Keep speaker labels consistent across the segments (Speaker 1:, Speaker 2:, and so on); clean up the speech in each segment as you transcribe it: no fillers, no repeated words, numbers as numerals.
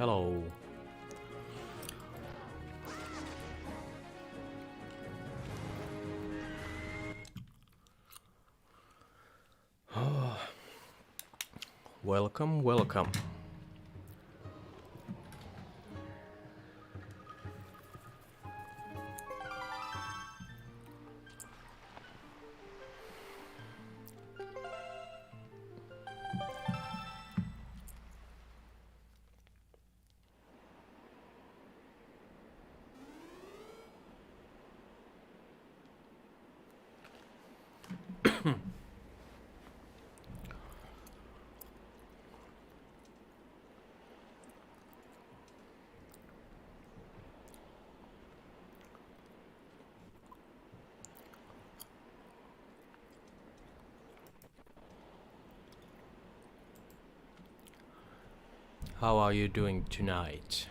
Speaker 1: Hello. Welcome, welcome. How are you doing tonight?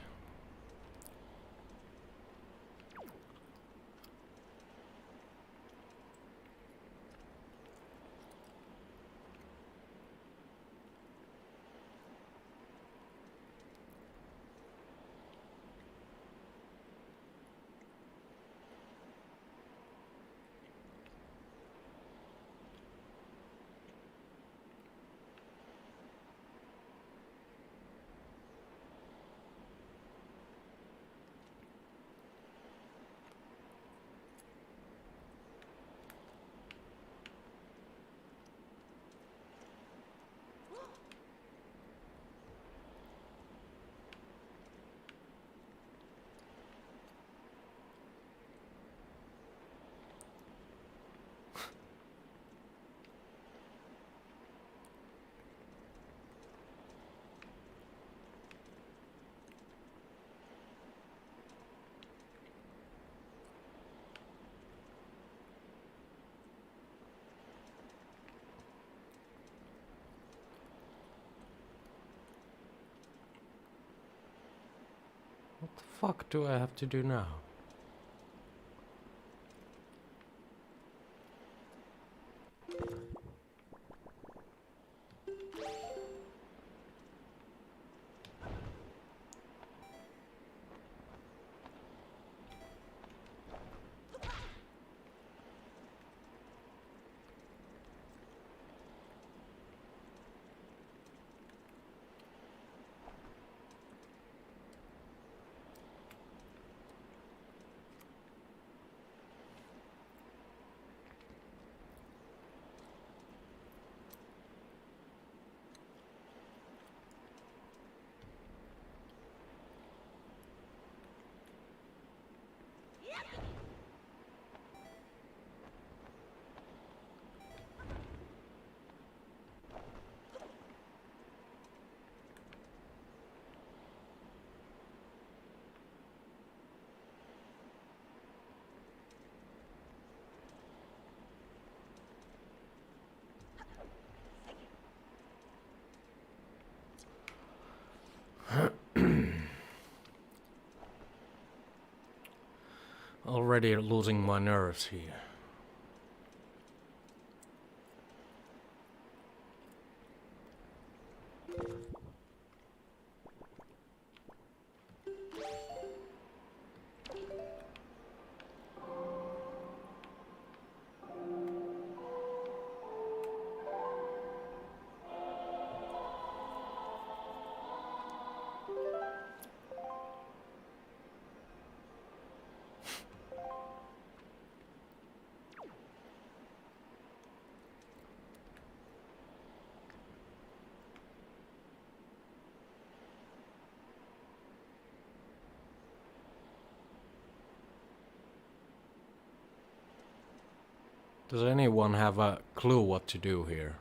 Speaker 1: What the fuck do I have to do now? Already losing my nerves here. Does anyone have a clue what to do here?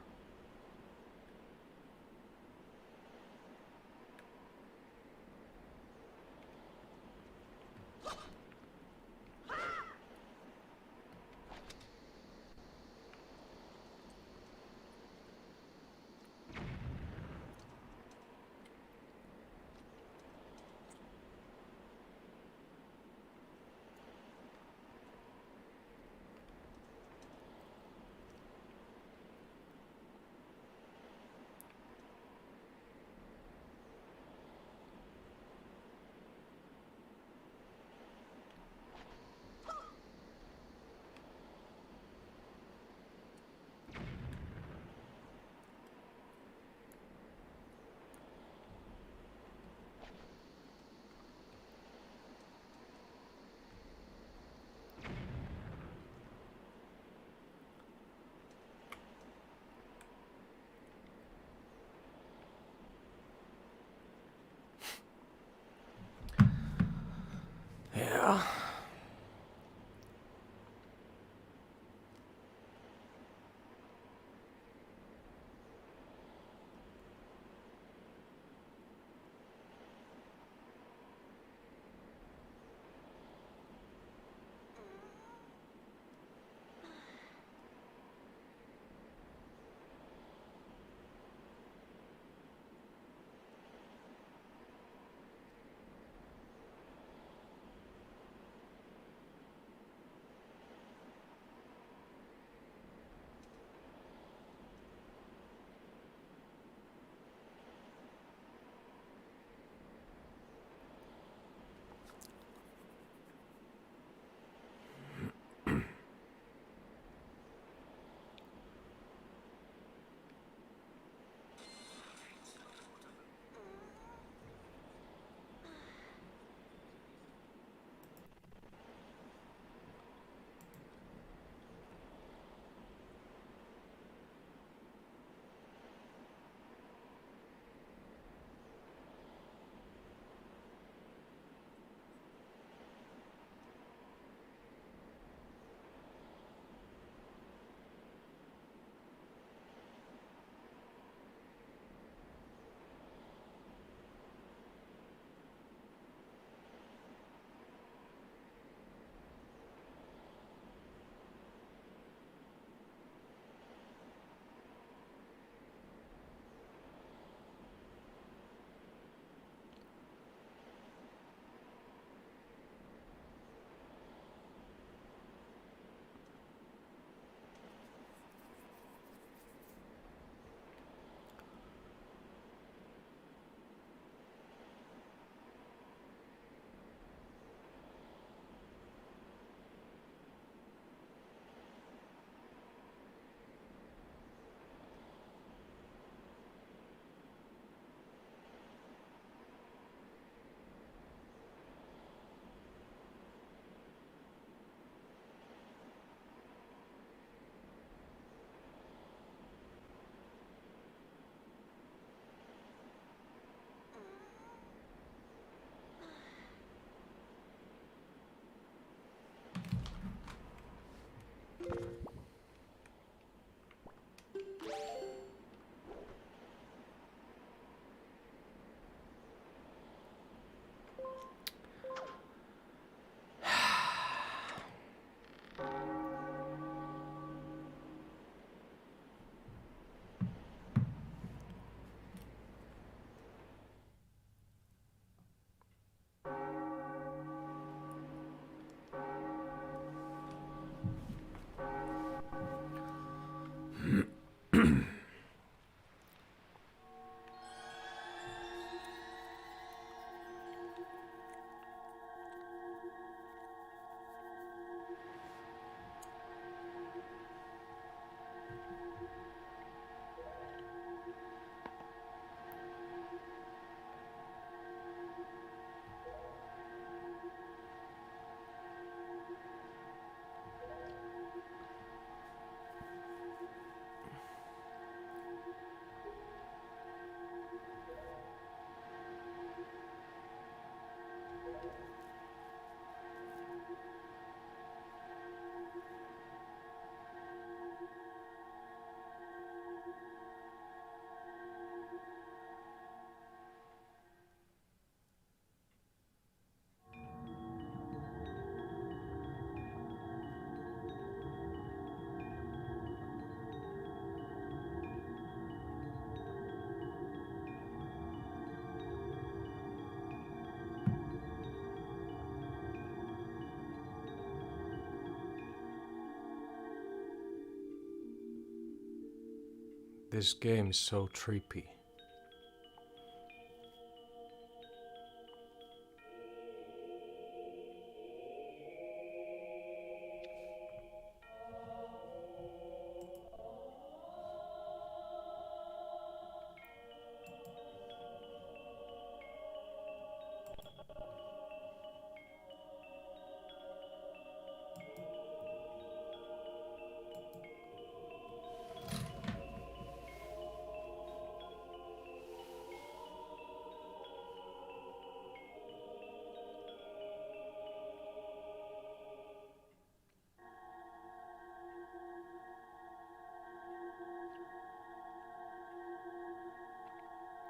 Speaker 1: This game is so trippy.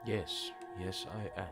Speaker 1: Yes, yes I am.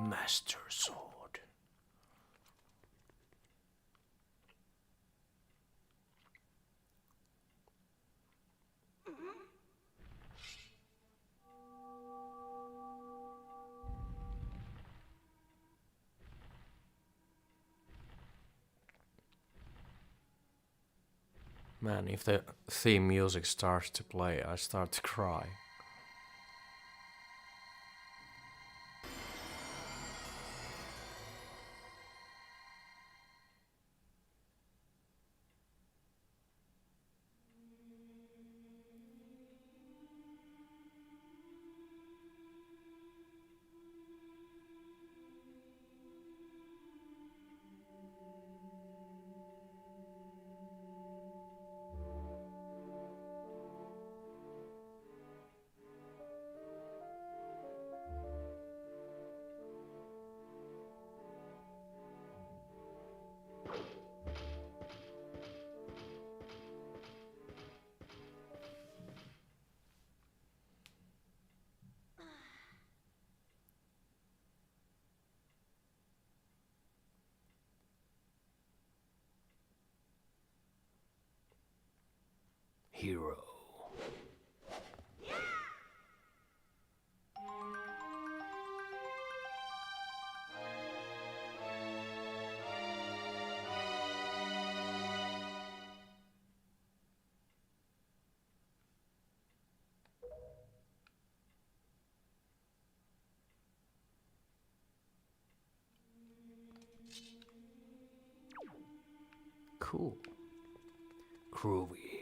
Speaker 1: Master Sword. Man, if the theme music starts to play, I start to cry. Hero. Cool. Groovy.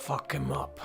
Speaker 1: Fuck him up.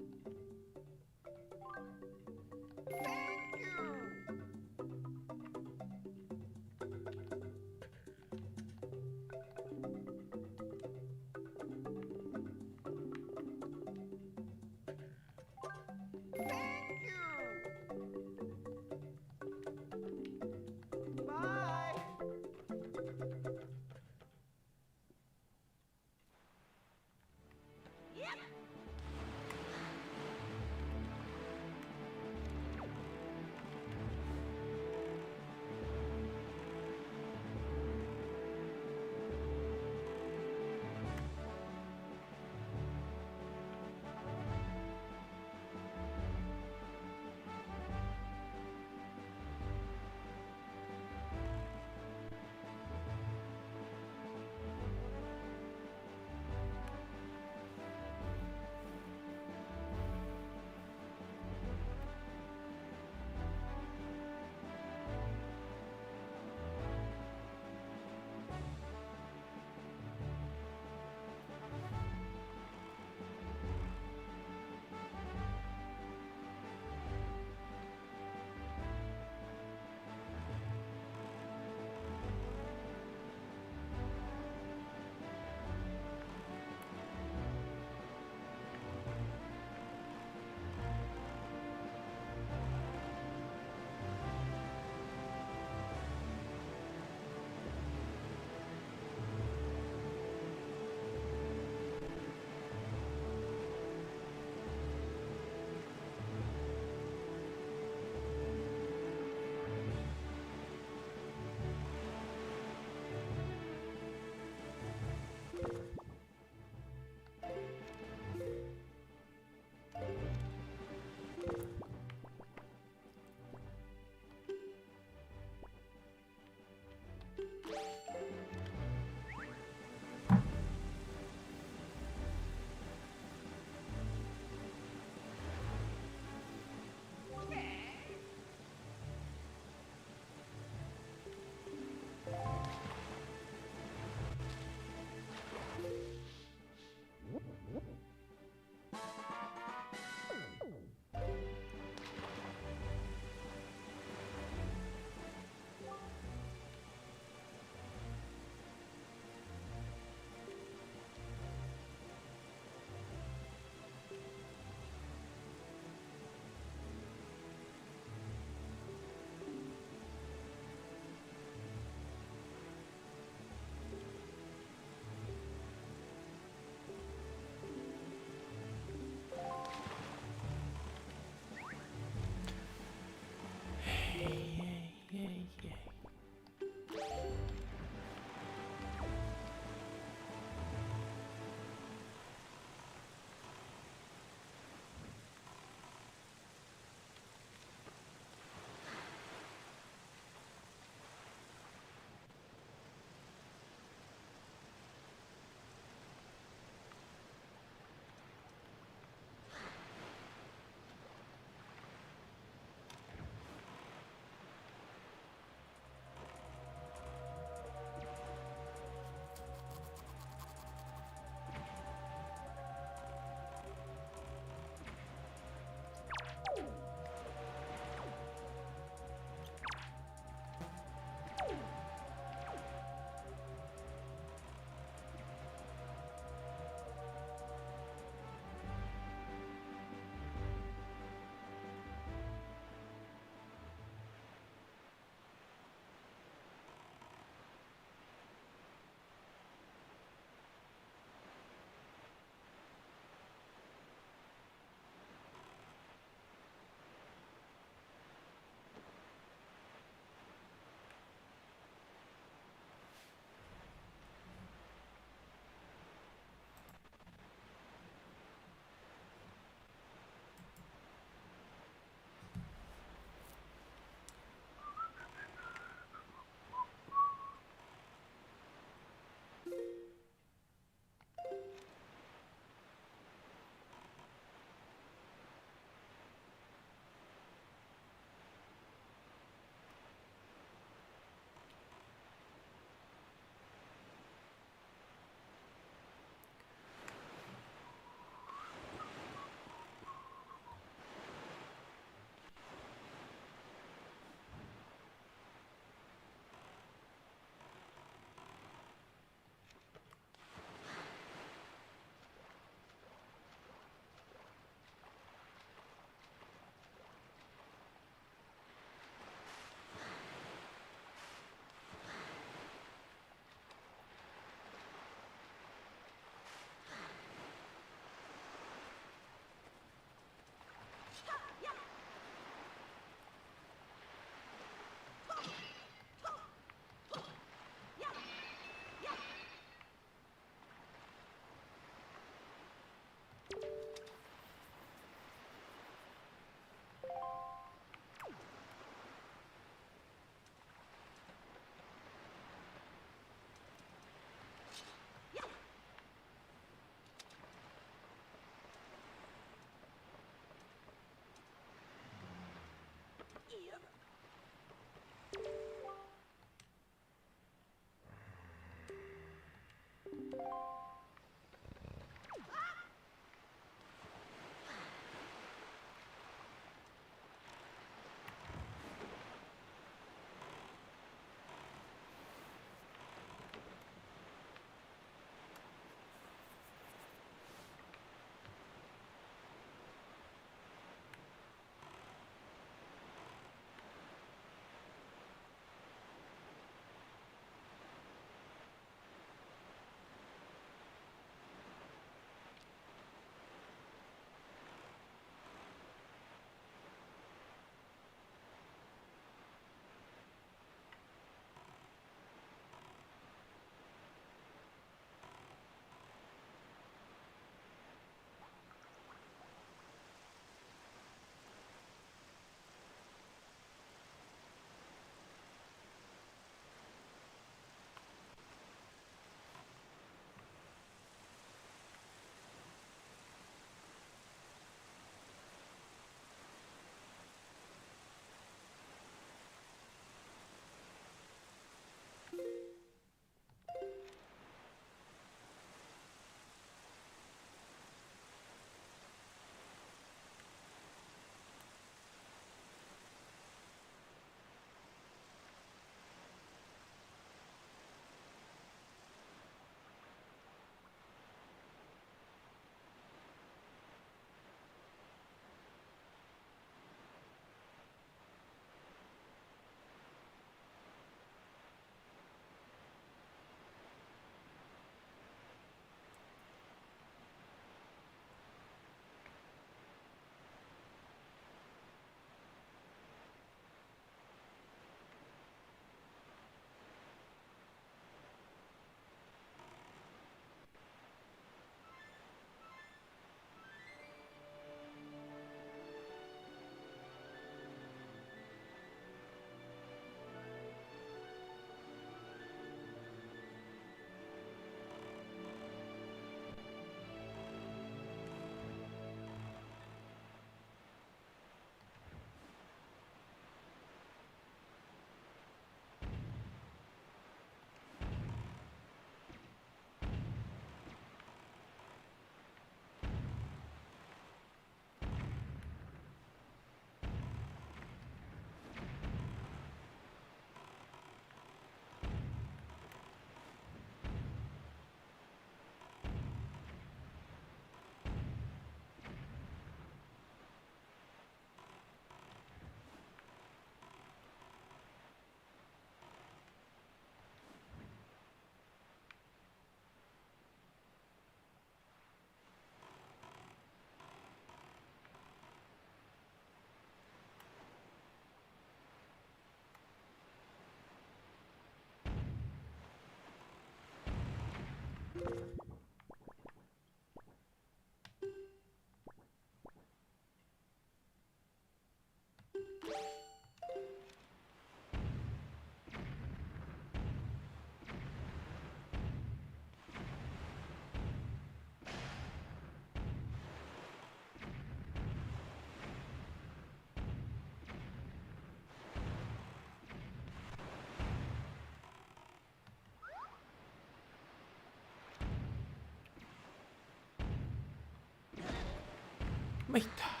Speaker 1: Mitä?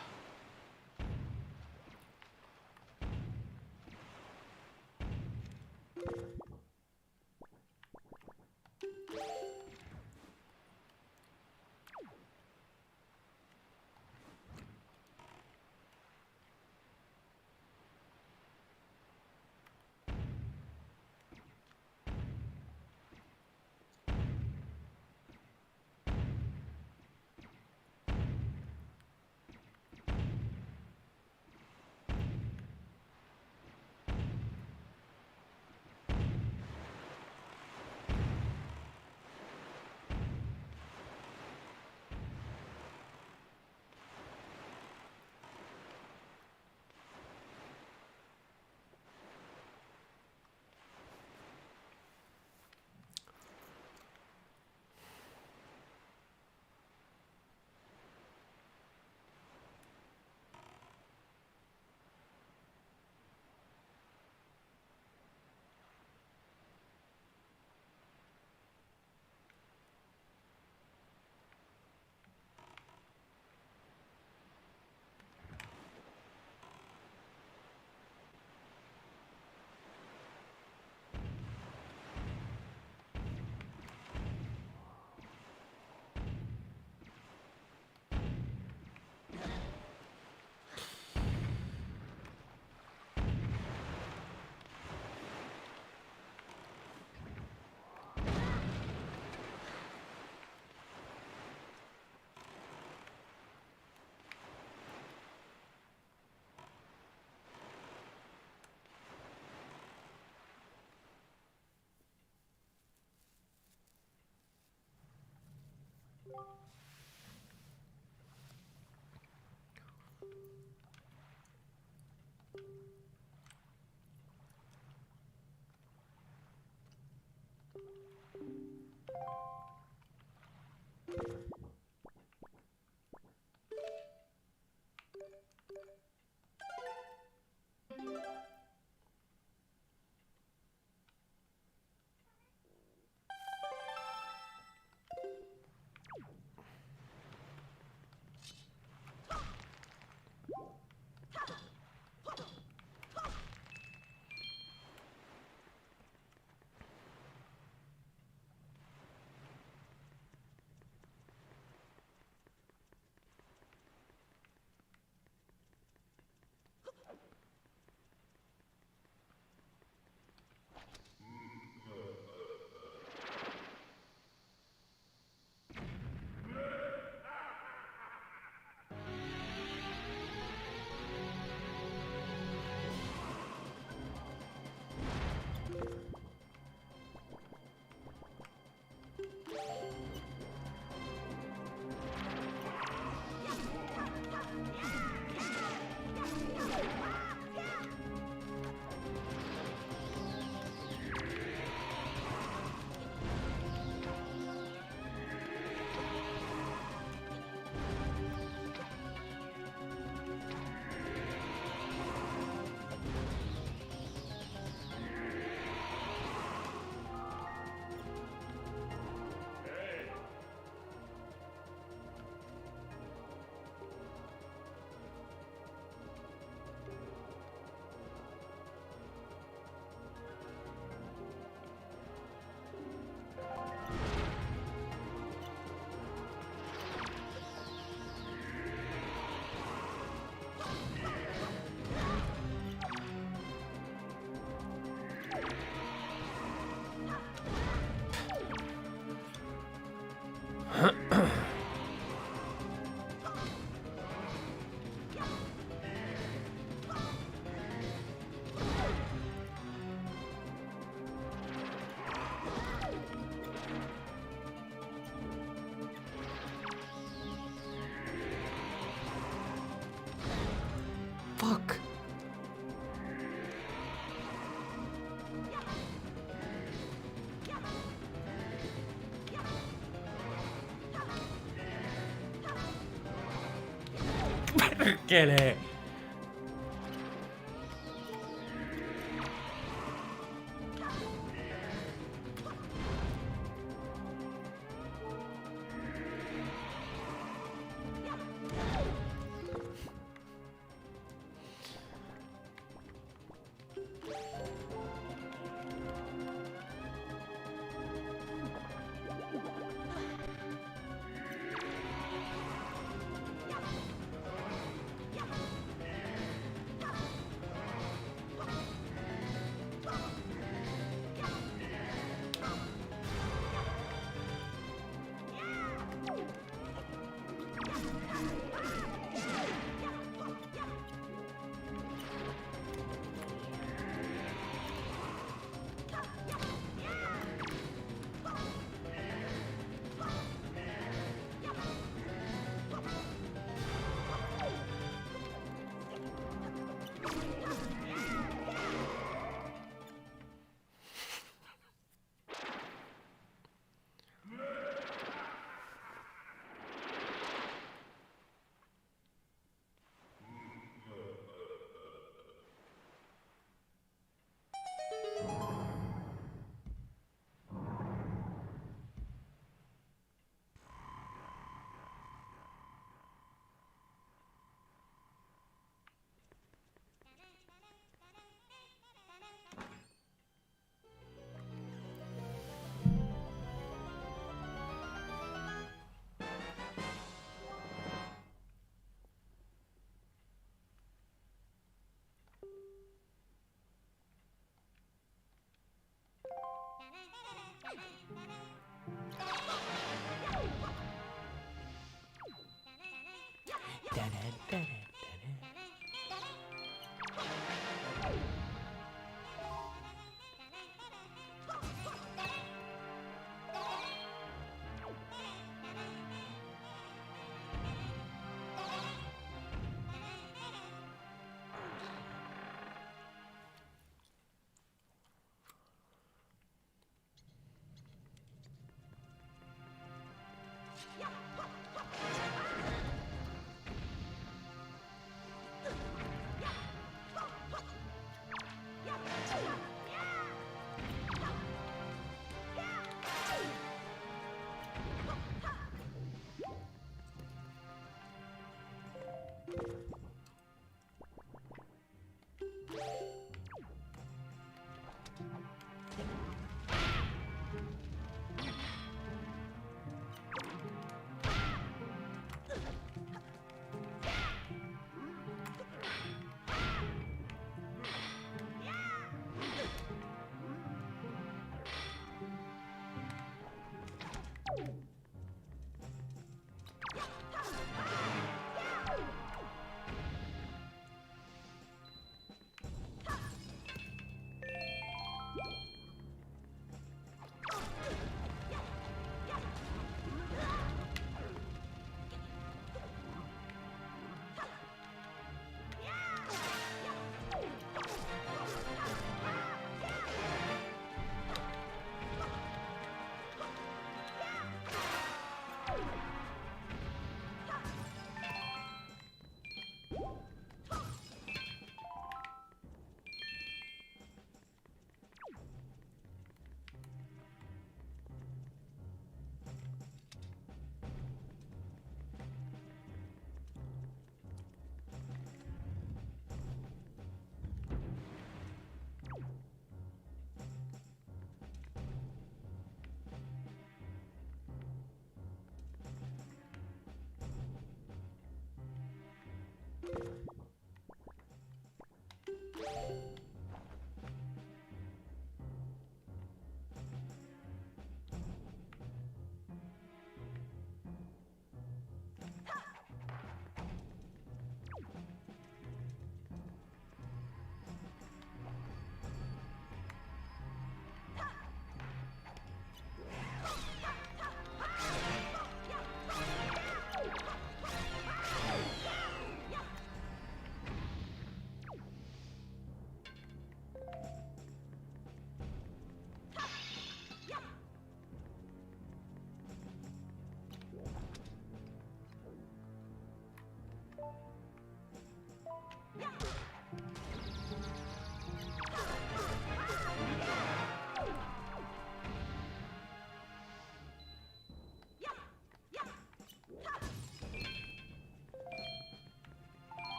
Speaker 1: Perkele!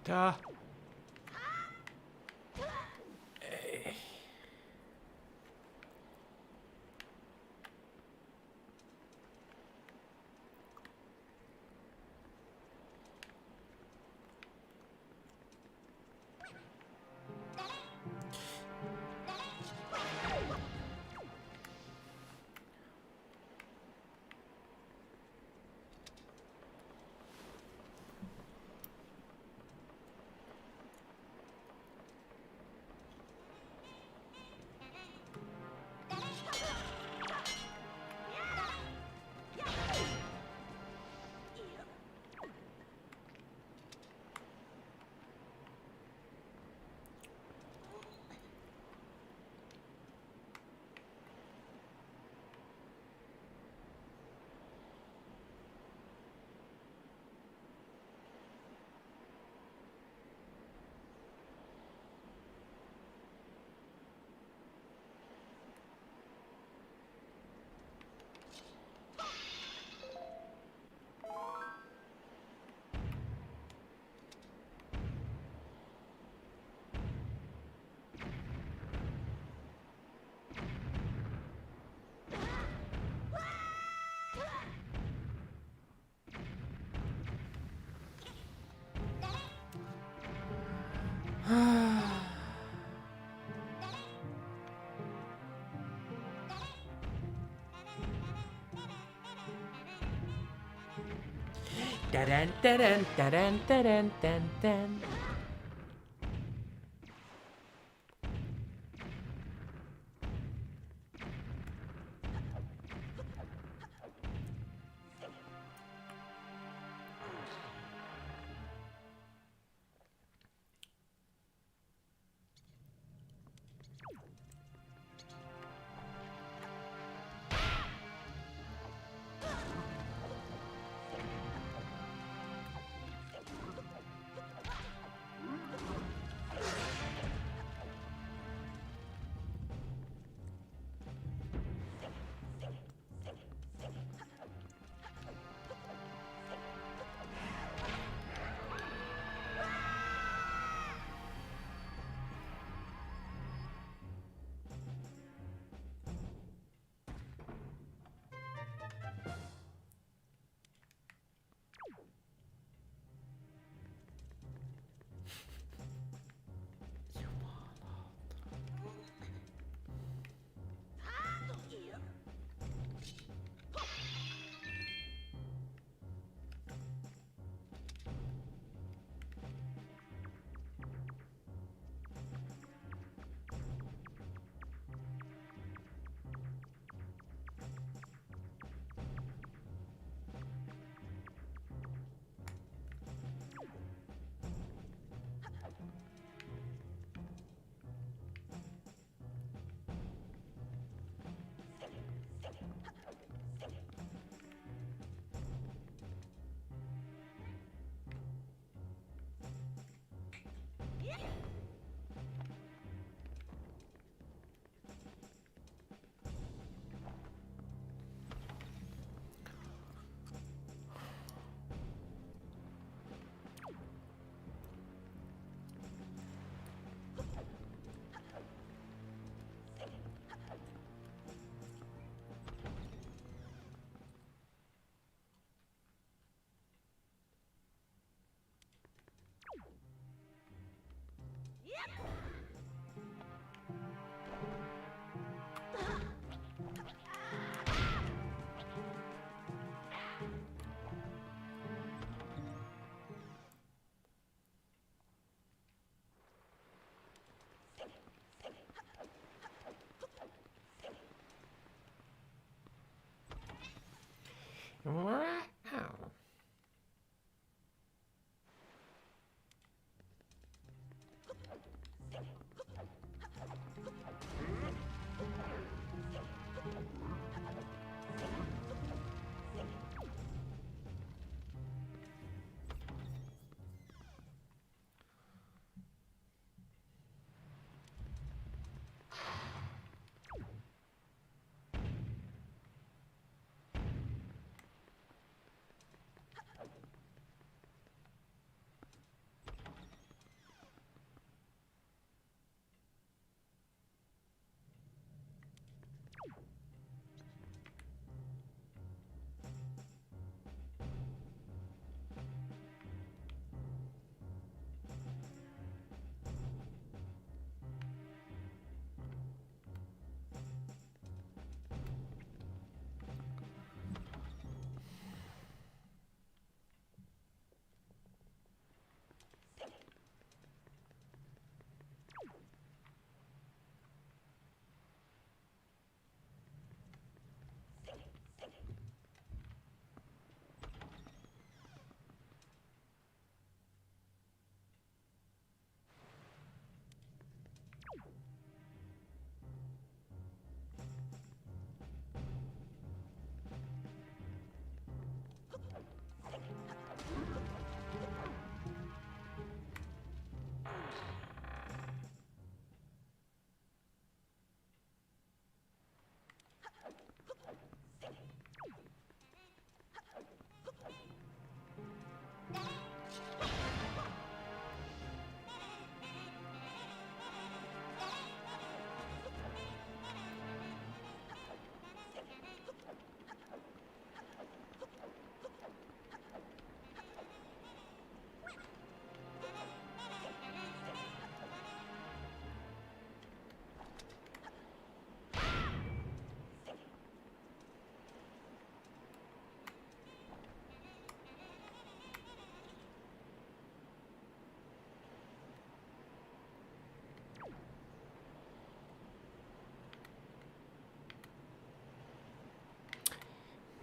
Speaker 1: Mitä? Ei. Da-dan, da-dan, da-dan, da-dan, da-dan. Wow.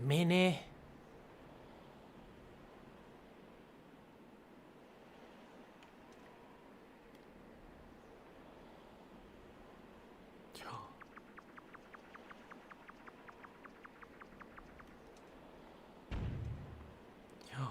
Speaker 1: Mene. Joo. Joo.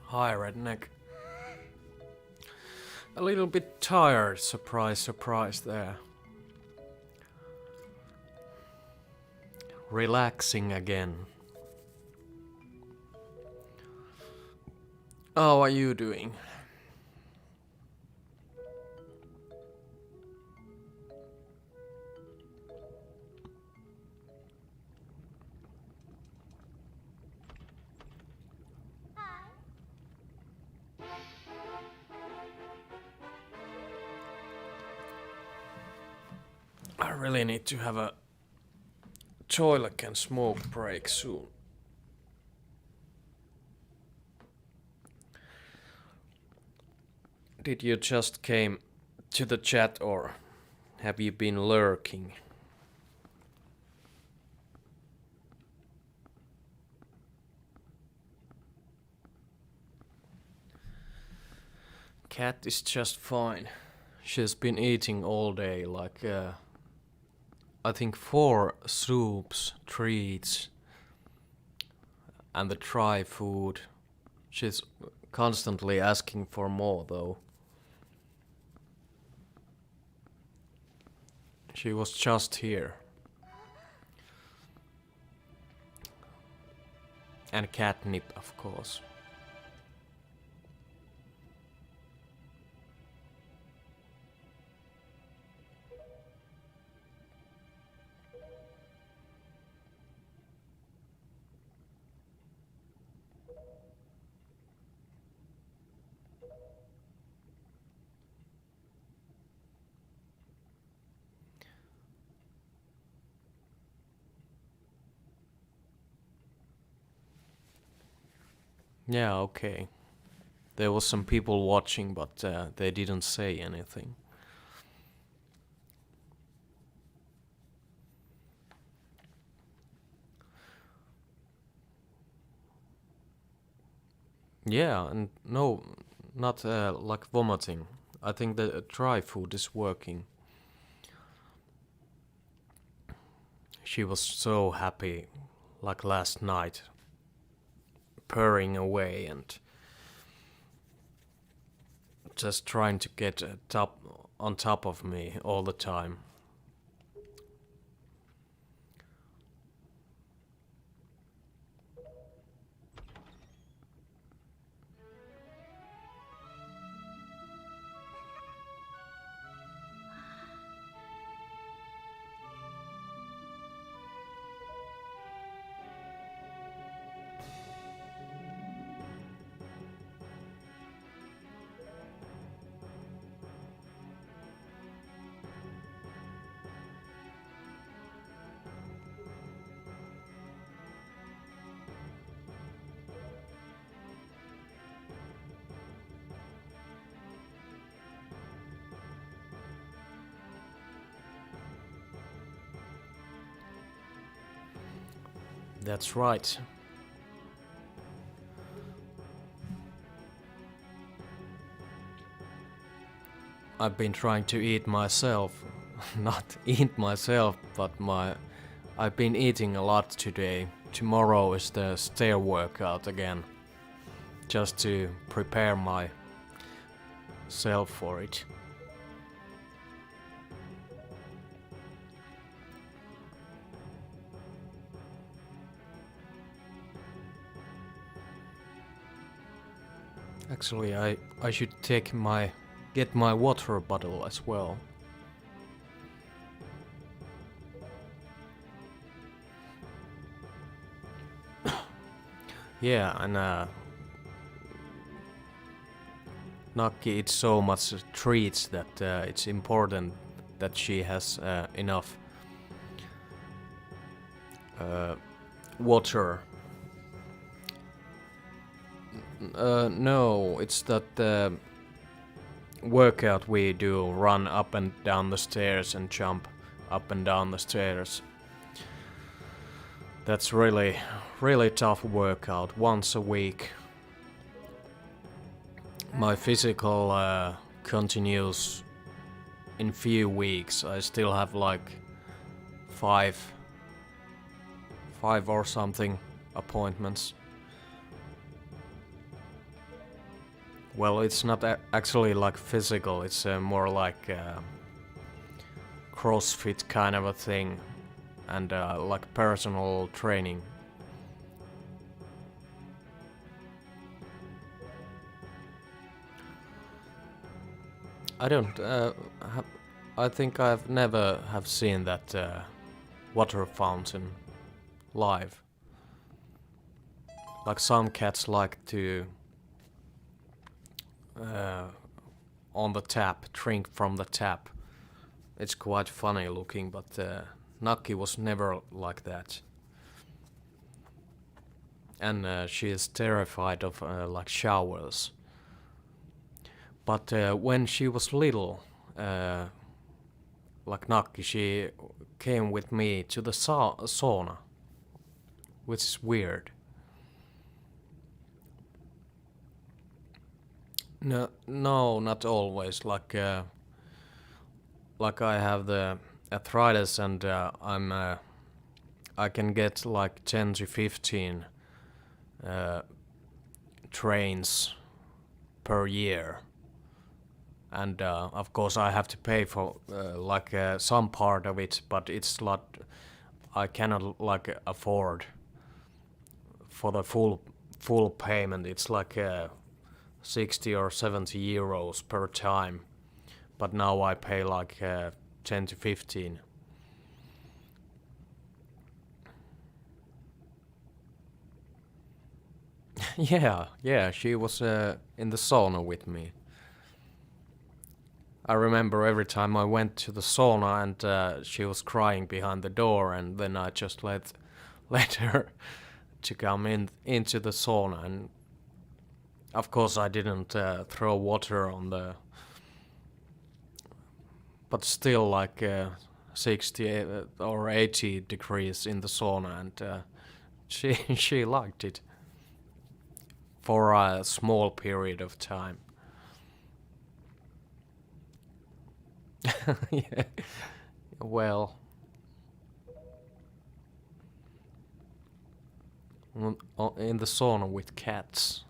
Speaker 1: Hi, redneck. A little bit tired, surprise, surprise there. Relaxing again. How are you doing? I really need to have a toilet and smoke break soon. Did you just came to the chat or have you been lurking? Cat is just fine. She's been eating all day, like I think 4 soups, treats, and the dry food. She's constantly asking for more though. She was just here. And catnip, of course. Yeah, okay. There was some people watching, but they didn't say anything. Yeah, and no, not like vomiting. I think the dry food is working. She was so happy, like last night, purring away and just trying to get on top of me all the time. That's right. I've been trying to eat myself. Not eat myself, but I've been eating a lot today. Tomorrow is the stair workout again. Just to prepare myself for it. Actually, I should get my water bottle as well. Yeah, and Naki eats so much treats that it's important that she has enough water. No, it's that workout we do, run up and down the stairs and jump up and down the stairs. That's really tough workout once a week. My physical continues in few weeks. I still have like five or something appointments. Well, it's not actually like physical, it's more like CrossFit kind of a thing, and like personal training. I don't. I think I've never have seen that water fountain live. Like some cats like to on the tap, drink from the tap. It's quite funny looking, but Naki was never like that. And she is terrified of like showers. But when she was little, like Naki, she came with me to the sauna, which is weird. No, not always. Like I have the arthritis, and I can get like 10 to 15 trains per year, and of course I have to pay for like some part of it, but it's not. I cannot like afford for the full payment. It's like 60 or 70 euros per time, but now I pay like 10 to 15. Yeah, she was in the sauna with me. I remember every time I went to the sauna and she was crying behind the door, and then I just let her to come into the sauna, and of course I didn't throw water on the, but still like 60 or 80 degrees in the sauna, and she liked it for a small period of time. Yeah. Well, in the sauna with cats.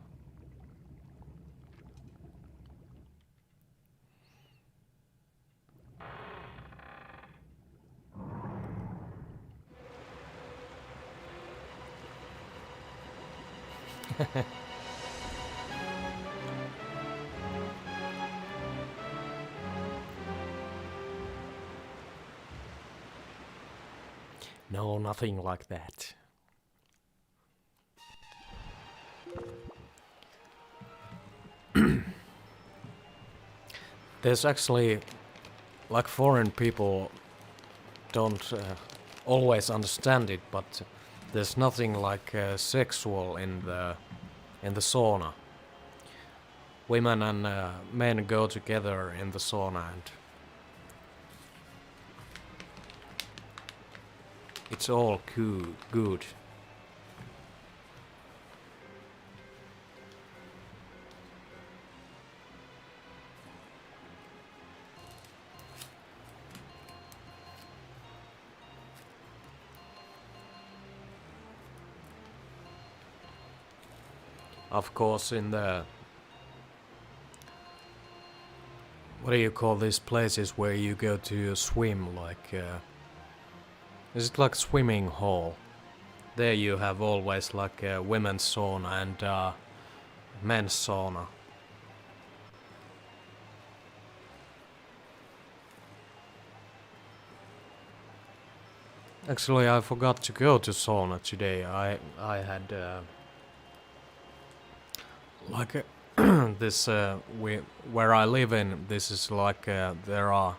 Speaker 1: No, nothing like that. There's actually, like, foreign people don't always understand it, but there's nothing like sexual in the sauna. Women and men go together in the sauna, and it's all good. Of course, in the, what do you call these places where you go to swim? Like, is it like swimming hall? There you have always like a women's sauna and men's sauna. Actually, I forgot to go to sauna today. I had like this where I live in. This is like there are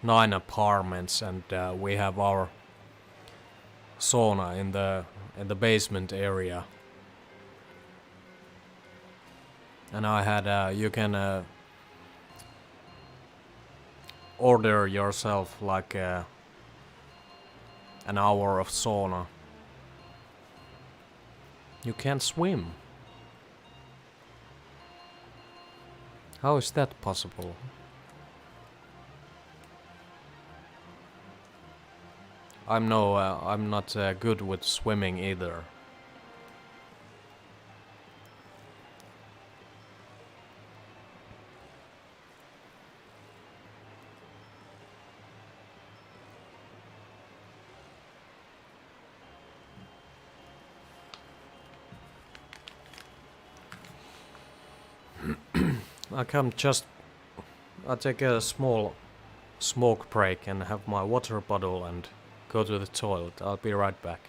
Speaker 1: 9 apartments, and we have our sauna in the basement area. And I had you can order yourself like an hour of sauna. You can't swim. How is that possible? I'm not good with swimming either. I come just, I take a small smoke break and have my water bottle and go to the toilet. I'll be right back.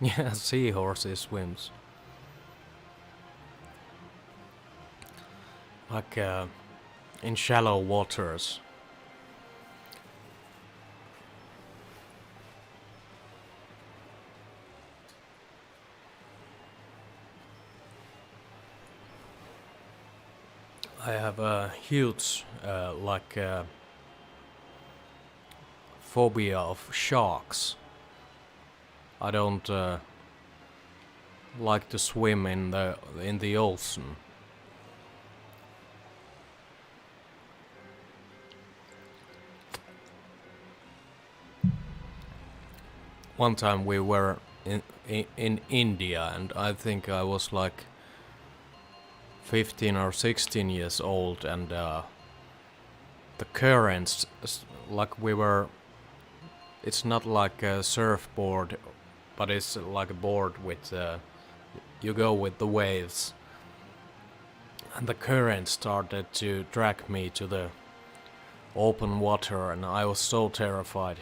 Speaker 1: Yeah, seahorses swims. Like in shallow waters. I have a huge phobia of sharks. I don't like to swim in the ocean. One time we were in India, and I think I was like 15 or 16 years old, and the currents, like we were, it's not like a surfboard, but it's like a board with you go with the waves, and the current started to drag me to the open water, and I was so terrified.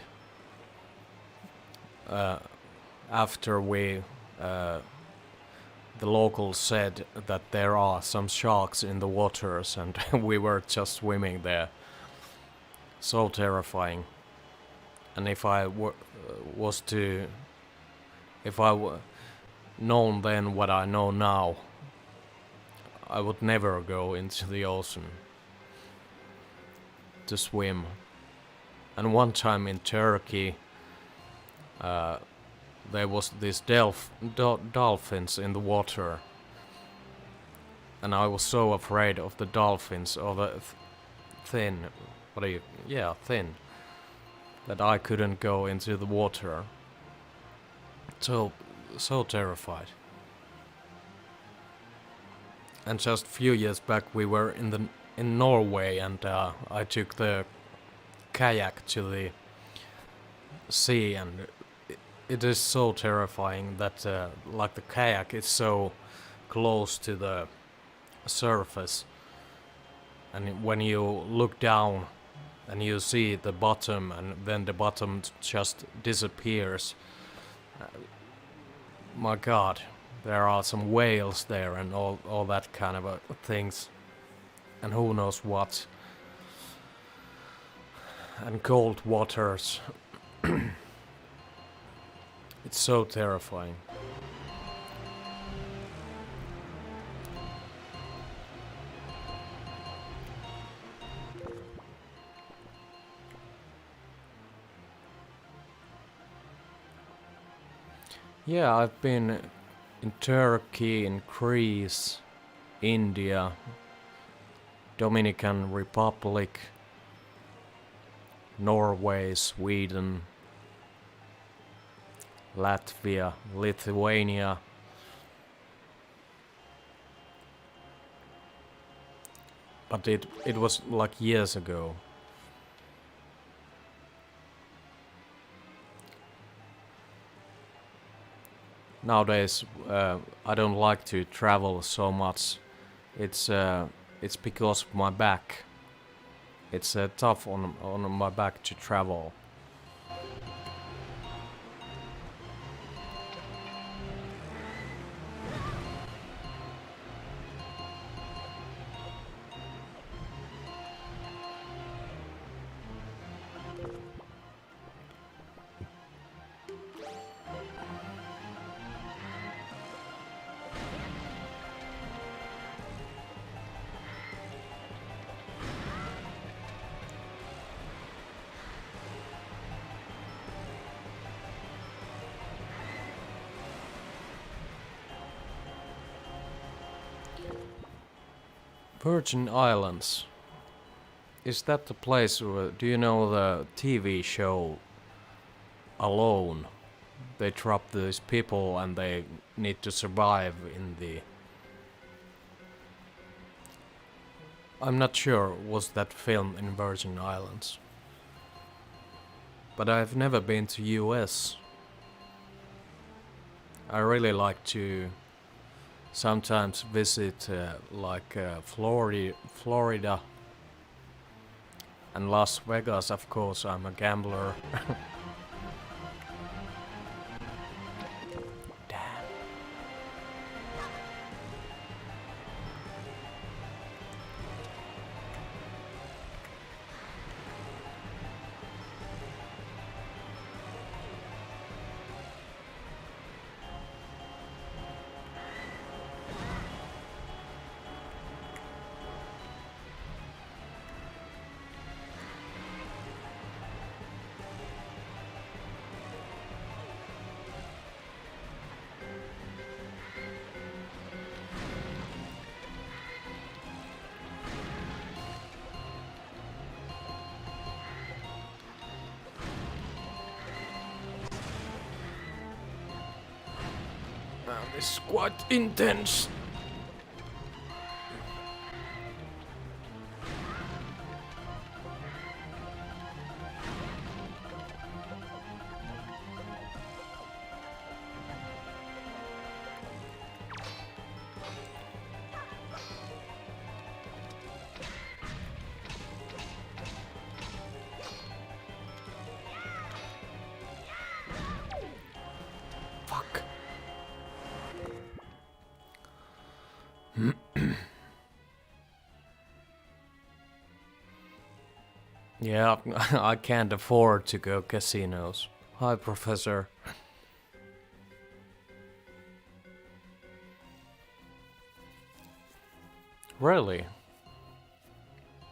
Speaker 1: After the locals said that there are some sharks in the waters, and we were just swimming there. So terrifying. And if I known then what I know now, I would never go into the ocean to swim. And one time in Turkey, there was these dolphins in the water, and I was so afraid of the dolphins, or the thin, thin, that I couldn't go into the water. So terrified. And just a few years back, we were in Norway, and I took the kayak to the sea, and it is so terrifying that like the kayak is so close to the surface, and when you look down and you see the bottom, and then the bottom just disappears. My God, there are some whales there and all that kind of things, and who knows what, and cold waters. It's so terrifying. Yeah, I've been in Turkey, in Greece, India, Dominican Republic, Norway, Sweden, Latvia, Lithuania. But it was like years ago. Nowadays, I don't like to travel so much. It's because of my back. It's tough on my back to travel. Virgin Islands. Is that the place where, do you know the TV show Alone? They drop these people and they need to survive in the... I'm not sure was that filmed in Virgin Islands. But I've never been to US. I really like to sometimes visit Florida and Las Vegas. Of course, I'm a gambler. This is quite intense. Fuck. Yeah, I can't afford to go casinos. Hi, Professor. Really?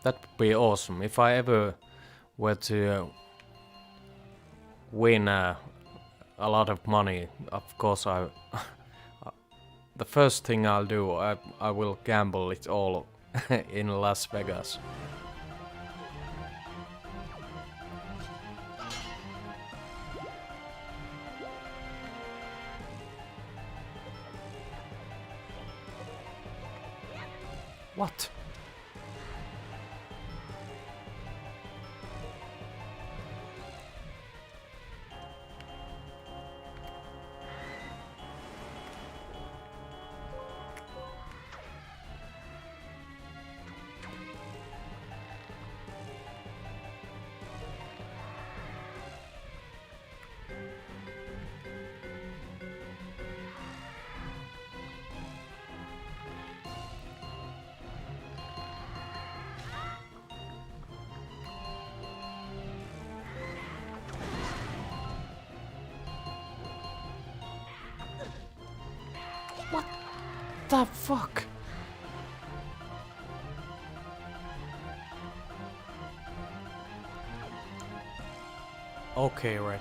Speaker 1: That would be awesome. If I ever were to win a lot of money, of course the first thing I'll do, I will gamble it all in Las Vegas. What? What the fuck? Okay, Redneck.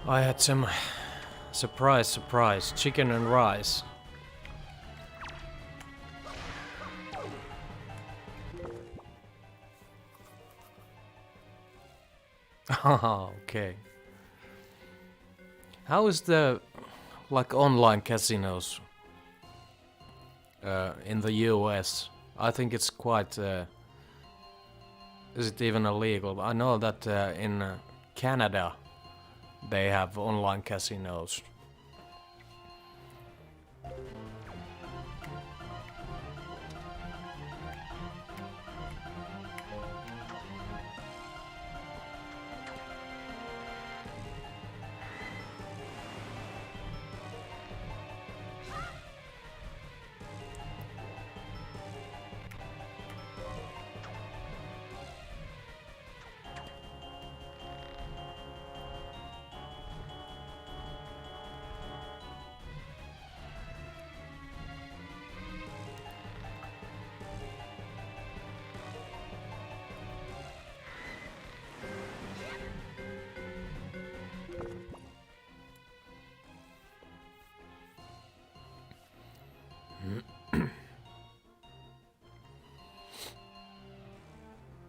Speaker 1: I had some surprise chicken and rice. Okay. How is the online casinos in the US? I think it's quite. Is it even illegal? I know that in Canada they have online casinos.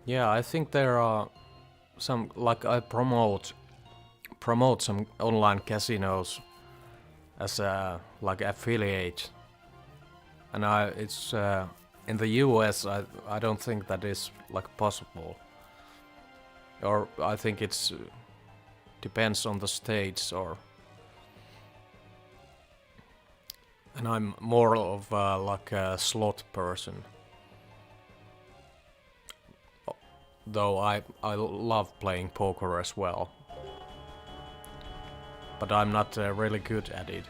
Speaker 1: Yeah, I think there are some I promote some online casinos as a affiliate, and it's in the US. I don't think that is possible, or I think it's depends on the states or. And I'm more of a slot person. Though I love playing poker as well. But I'm not really good at it.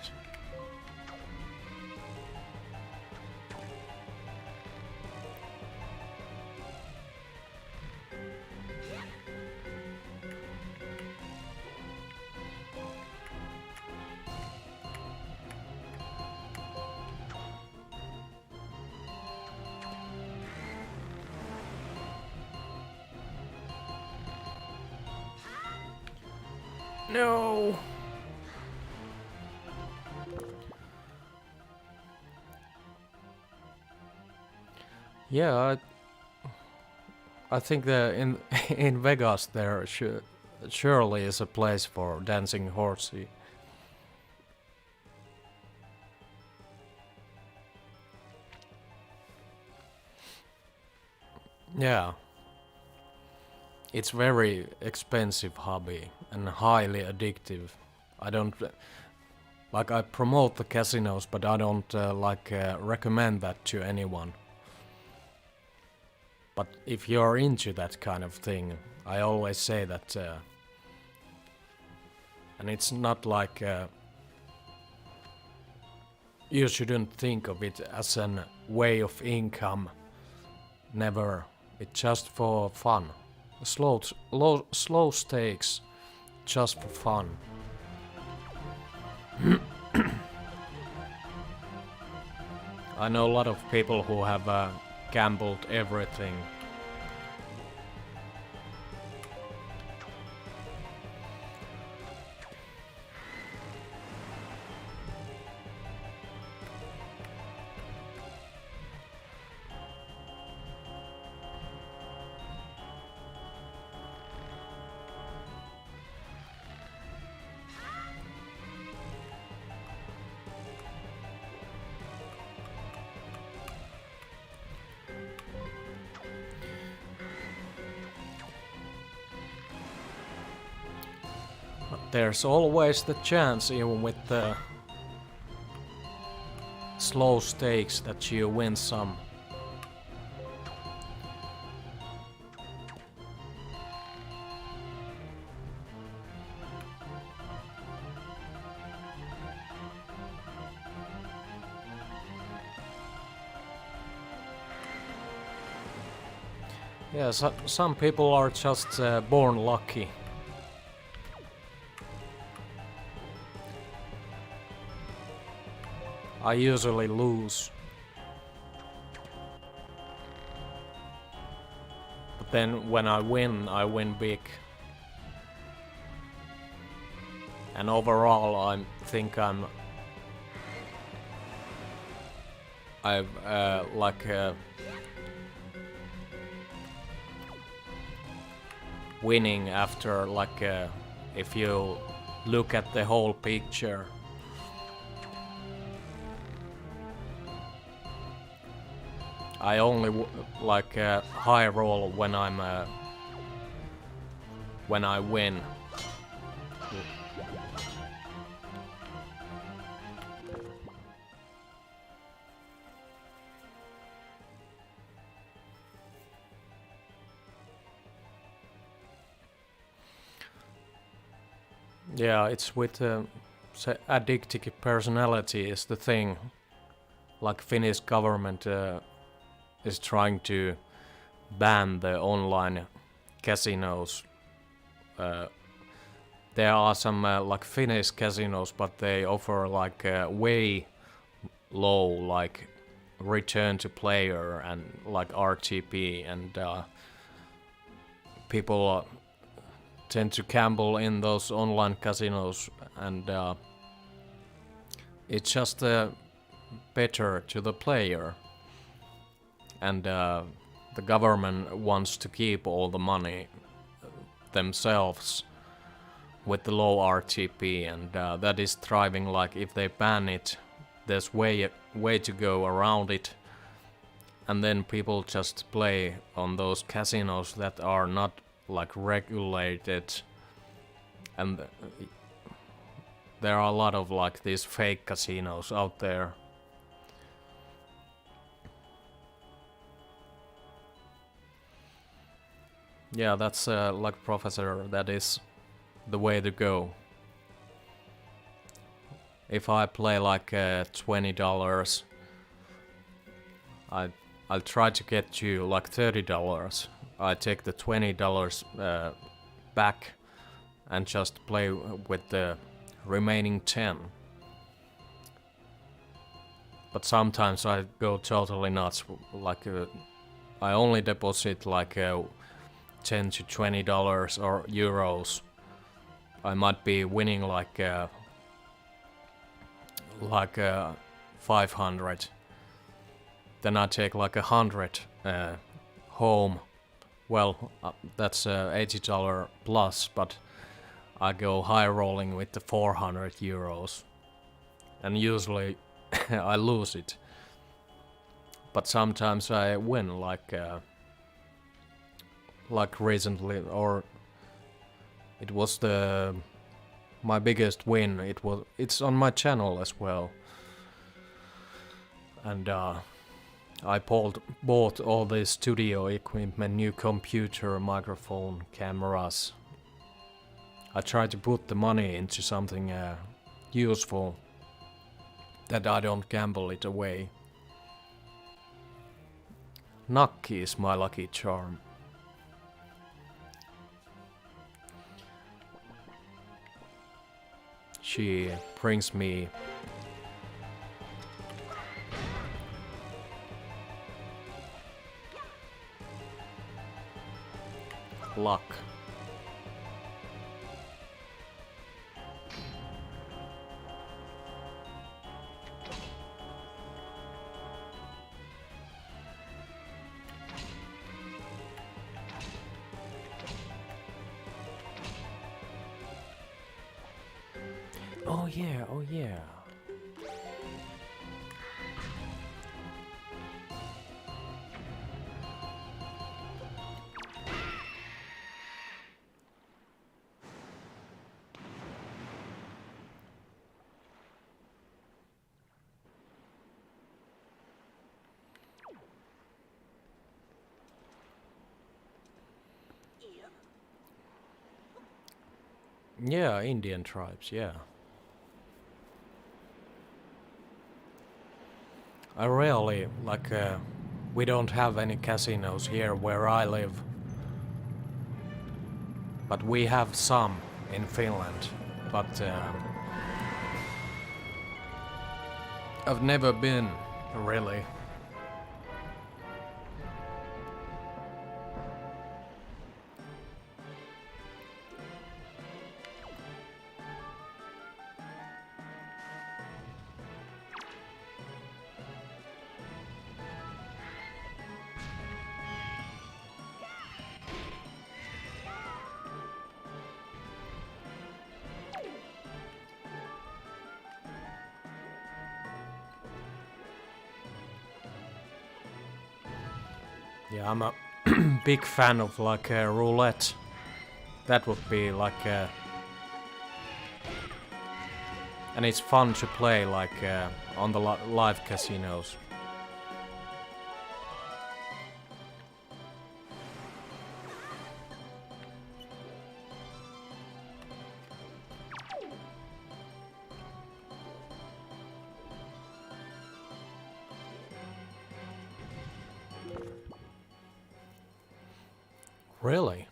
Speaker 1: No. Yeah, I think that in in Vegas there surely is a place for dancing horsey. Yeah, it's very expensive hobby and highly addictive. I don't like I promote the casinos, but I don't recommend that to anyone. But if you're into that kind of thing, I always say that, and it's not like you shouldn't think of it as an way of income. Never. It's just for fun. Slow stakes, just for fun. I know a lot of people who have gambled everything. But there's always the chance, even with the slow stakes, that you win some. Yeah, some people are just born lucky. I usually lose. But then when I win big. And overall I think I've winning after if you look at the whole picture. I only high roll when when I win. Yeah, it's with addictive personality is the thing. Like Finnish government is trying to ban the online casinos. There are some Finnish casinos, but they offer way low return to player and RTP, and people tend to gamble in those online casinos, and it's just better to the player, and the government wants to keep all the money themselves with the low RTP, and that is thriving. If they ban it, there's way to go around it, and then people just play on those casinos that are not regulated, and there are a lot of these fake casinos out there. Yeah, that's Professor, that is the way to go. If I play $20, I'll try to get you $30. I take the $20 back and just play with the remaining 10. But sometimes I go totally nuts. I only deposit $10 to $20 or euros. I might be winning 500. Then I take 100 home. Well, that's $80 plus, but I go high rolling with the 400 euros. And usually I lose it. But sometimes I win, like recently, or it was my biggest win. It's on my channel as well. And I bought all this studio equipment, new computer, microphone, cameras. I tried to put the money into something useful, that I don't gamble it away. Nakki is my lucky charm. She brings me luck. Oh yeah, oh yeah. Yeah, Indian tribes, yeah. I rarely, we don't have any casinos here where I live. But we have some in Finland. But I've never been, really. Yeah, I'm a big fan of roulette. That would be and it's fun to play on the live casinos. Really?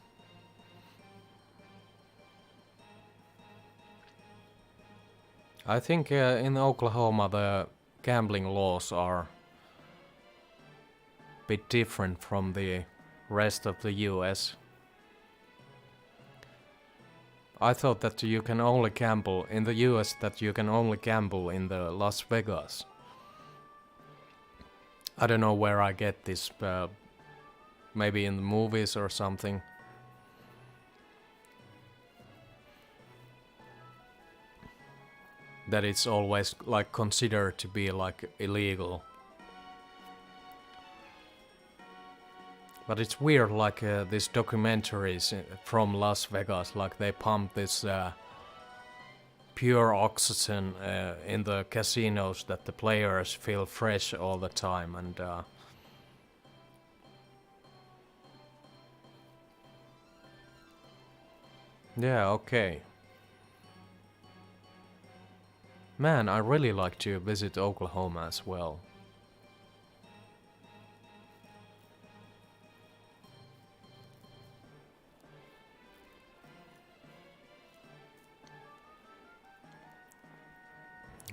Speaker 1: I think in Oklahoma the gambling laws are a bit different from the rest of the US. I thought that you can only gamble in the US, that you can only gamble in the Las Vegas. I don't know where I get this, maybe in the movies or something. That it's always considered to be illegal. But it's weird, these documentaries from Las Vegas, they pump this pure oxygen in the casinos that the players feel fresh all the time, and yeah, okay. Man, I really like to visit Oklahoma as well.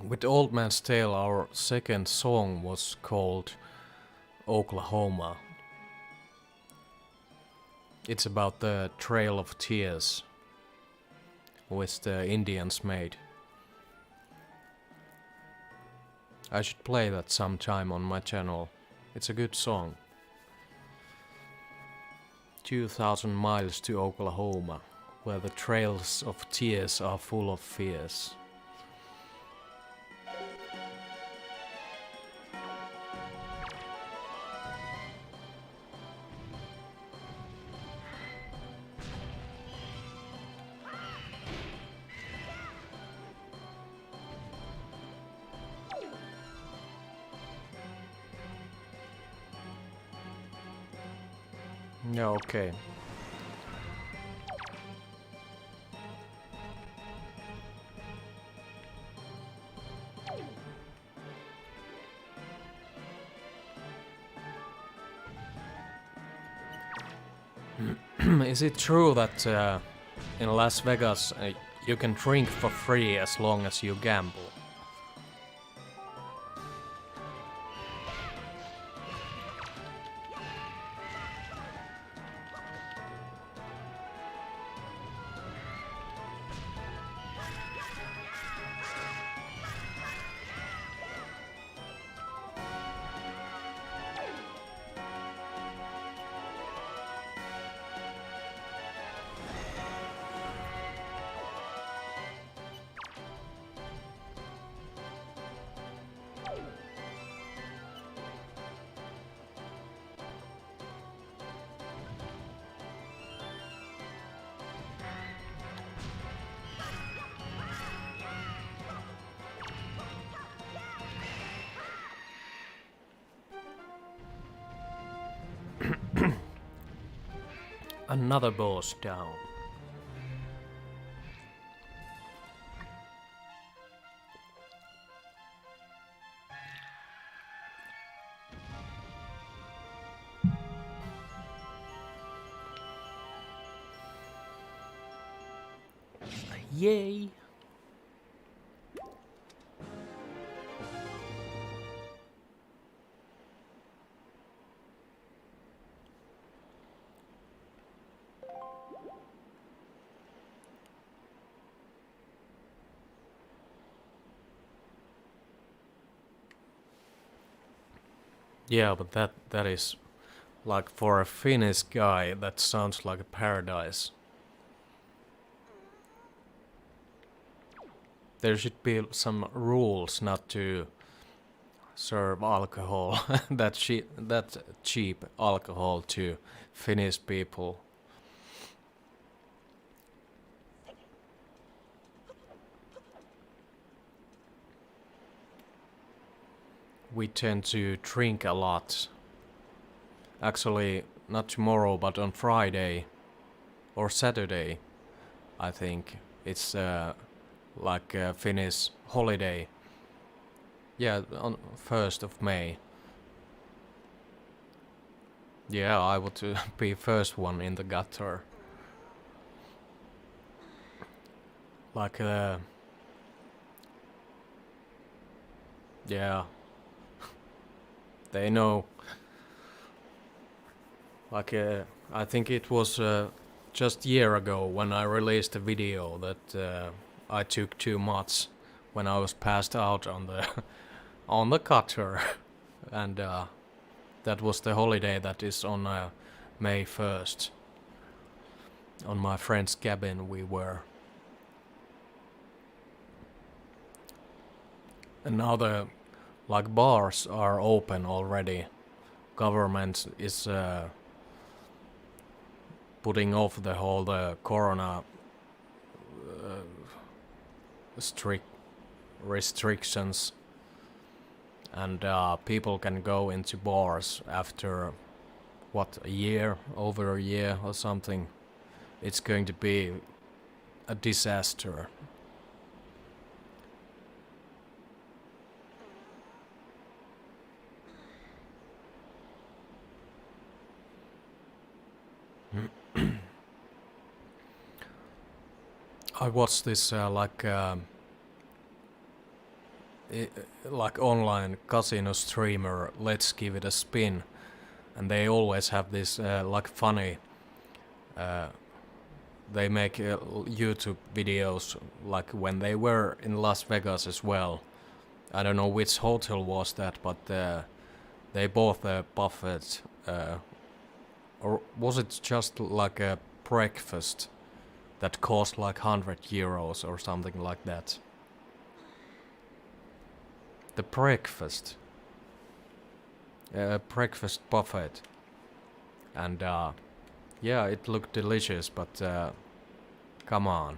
Speaker 1: With Old Man's Tale, our second song was called Oklahoma. It's about the Trail of Tears, which the Indians made. I should play that sometime on my channel. It's a good song. 2,000 miles to Oklahoma, where the trails of tears are full of fears. Yeah, okay. Is it true that in Las Vegas you can drink for free as long as you gamble? Another boss down. Yay! Yeah, but that is like for a Finnish guy, that sounds like a paradise. There should be some rules not to serve alcohol, that cheap alcohol to Finnish people. We tend to drink a lot. Actually, not tomorrow, but on Friday or Saturday, I think it's like a Finnish holiday. Yeah, on 1st of May. Yeah, I would be first one in the gutter. Like, yeah. They know. Like, I think it was just a year ago when I released a video that I took too much when I was passed out on the on the cutter, and that was the holiday that is on May 1st. On my friend's cabin we were. And now the like bars are open already. Government is putting off the whole corona strict restrictions, and people can go into bars after what, a year, over a year or something. It's going to be a disaster. I watched this like online casino streamer, Let's Give It a Spin, and they always have this like funny. They make YouTube videos like when they were in Las Vegas as well. I don't know which hotel was that, but they bought the Buffett Or was it just like a breakfast that cost like €100 or something like that? The breakfast. Breakfast buffet. And yeah, it looked delicious, but come on.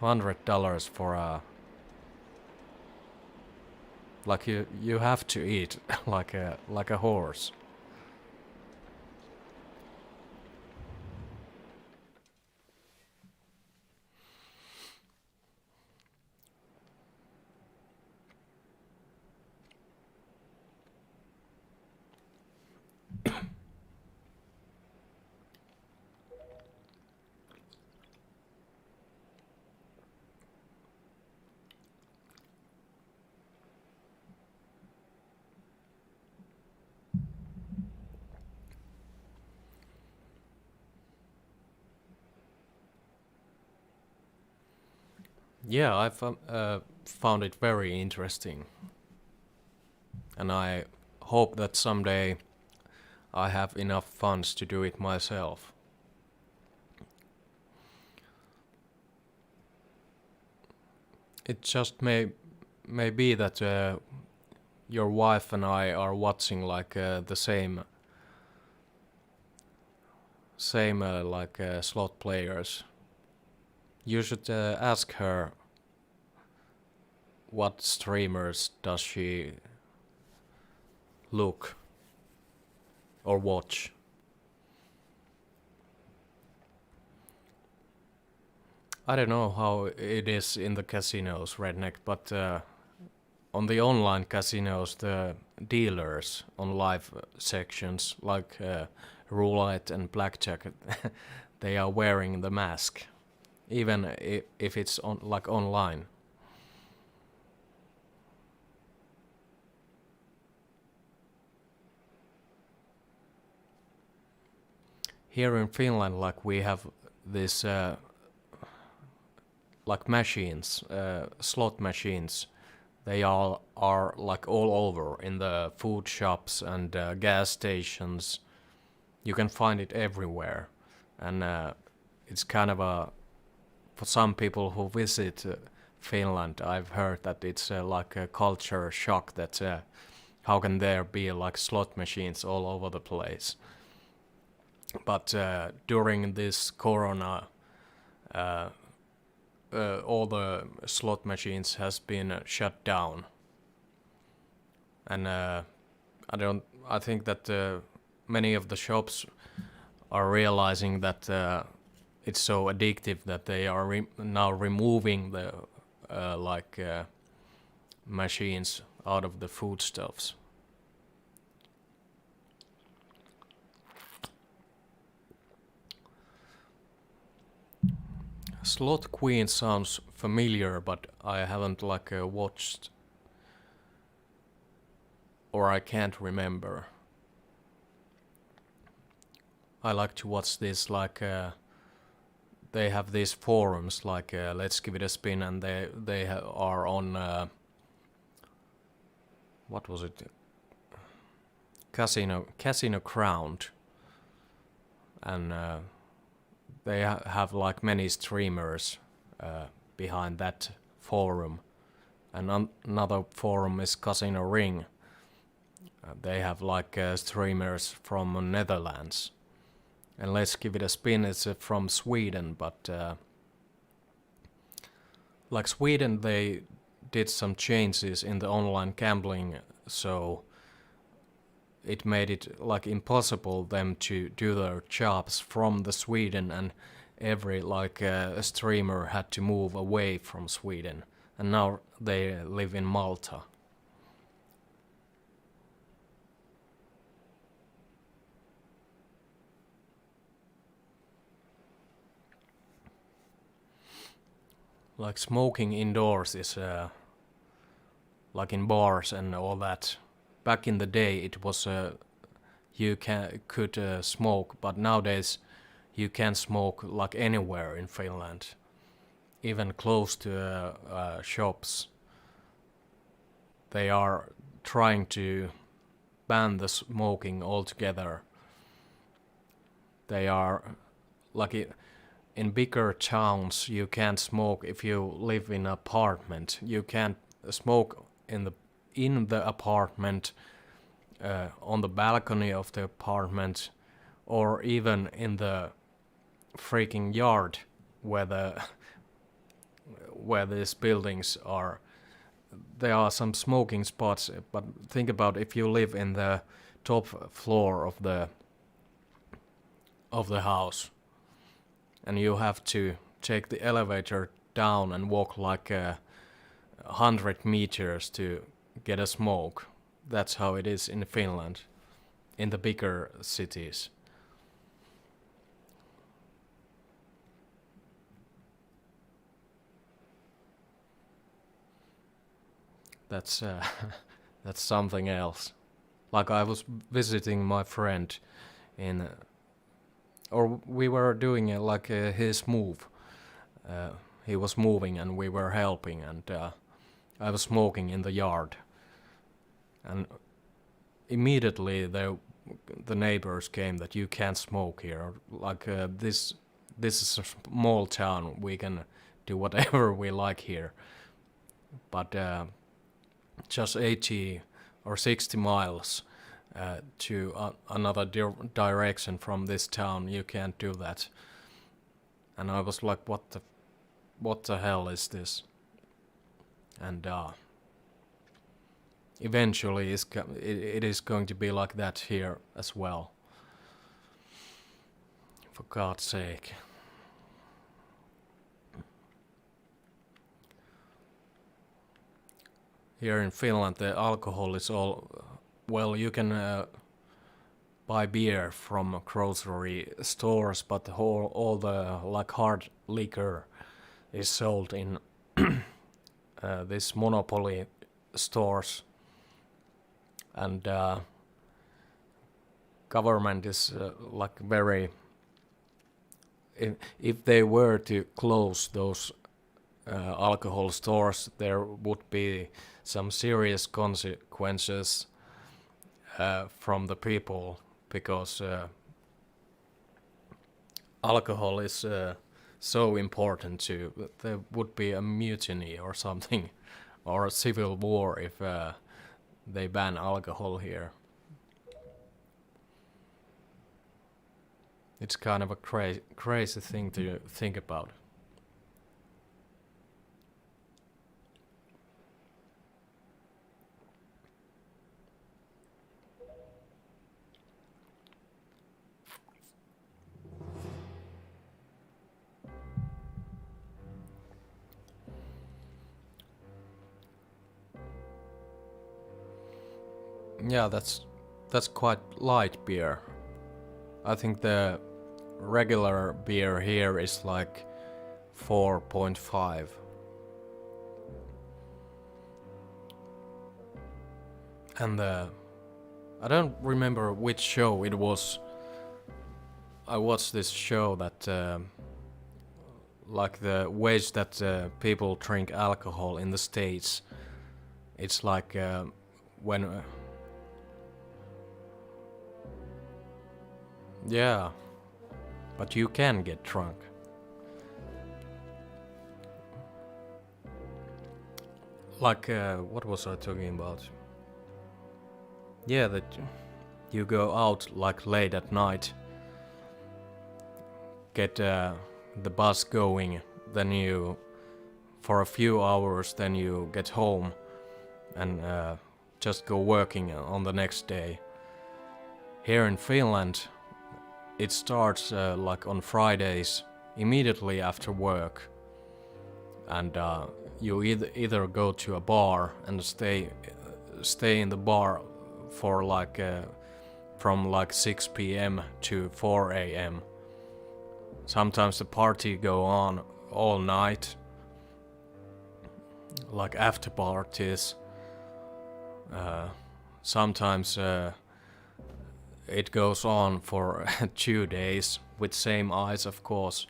Speaker 1: $100 for a... Like you have to eat like a horse. Yeah, I found it very interesting. And I hope that someday I have enough funds to do it myself. It just may be that your wife and I are watching like the same like slot players. You should ask her what streamers does she look or watch. I don't know how it is in the casinos, Redneck, but on the online casinos, the dealers on live sections like roulette and blackjack, they are wearing the mask, even if it's on like online. Here in Finland, like we have this like machines, slot machines. They all are like all over in the food shops and gas stations. You can find it everywhere, and it's kind of a for some people who visit Finland. I've heard that it's like a culture shock that how can there be like slot machines all over the place. But during this corona, all the slot machines has been shut down, and I think that many of the shops are realizing that it's so addictive that they are now removing the machines out of the foodstuffs. Slot Queen sounds familiar, but I haven't like watched, or I can't remember. I like to watch this like they have these forums like Let's Give It a Spin, and they are on what was it? Casino Crowned, and they have like many streamers behind that forum, and another forum is Casino Ring. They have like streamers from Netherlands, and Let's Give It a Spin is from Sweden, but like Sweden, they did some changes in the online gambling, so it made it like impossible them to do their jobs from the Sweden, and every like streamer had to move away from Sweden, and now they live in Malta. Like smoking indoors is like in bars and all that. Back in the day, it was you could smoke, but nowadays you can smoke like anywhere in Finland, even close to shops. They are trying to ban the smoking altogether, they are like in bigger towns. You can't smoke if you live in an apartment. You can't smoke in the apartment, on the balcony of the apartment, or even in the freaking yard where these buildings are. There are some smoking spots, but think about if you live in the top floor of the house, and you have to take the elevator down and walk like 100 meters to get a smoke. That's how it is in Finland, in the bigger cities. That's that's something else. Like I was visiting my friend in, or we were doing his move. He was moving and we were helping, and I was smoking in the yard. And immediately the neighbors came that you can't smoke here. Like this is a small town. We can do whatever we like here. But just 80 or 60 miles to another direction from this town, you can't do that. And I was like, what the hell is this? And eventually it is going to be like that here as well. For God's sake. Here in Finland the alcohol is all, well, you can buy beer from grocery stores, but all the like hard liquor is sold in this monopoly stores, and government is like very, if they were to close those alcohol stores, there would be some serious consequences from the people, because alcohol is so important to, there would be a mutiny or something, or a civil war if they ban alcohol here. It's kind of a crazy thing to think about. Yeah, that's quite light beer. I think the regular beer here is like 4.5. And I don't remember which show it was. I watched this show that like the ways that people drink alcohol in the States. It's like when yeah, but you can get drunk. Like what was I talking about? Yeah, that you go out like late at night, get the bus going, then you for a few hours, then you get home and just go working on the next day. Here in Finland, it starts like on Fridays, immediately after work, and you either go to a bar and stay in the bar for like from like 6 p.m. to 4 a.m. Sometimes the party go on all night, like after parties. Sometimes it goes on for 2 days with same eyes, of course.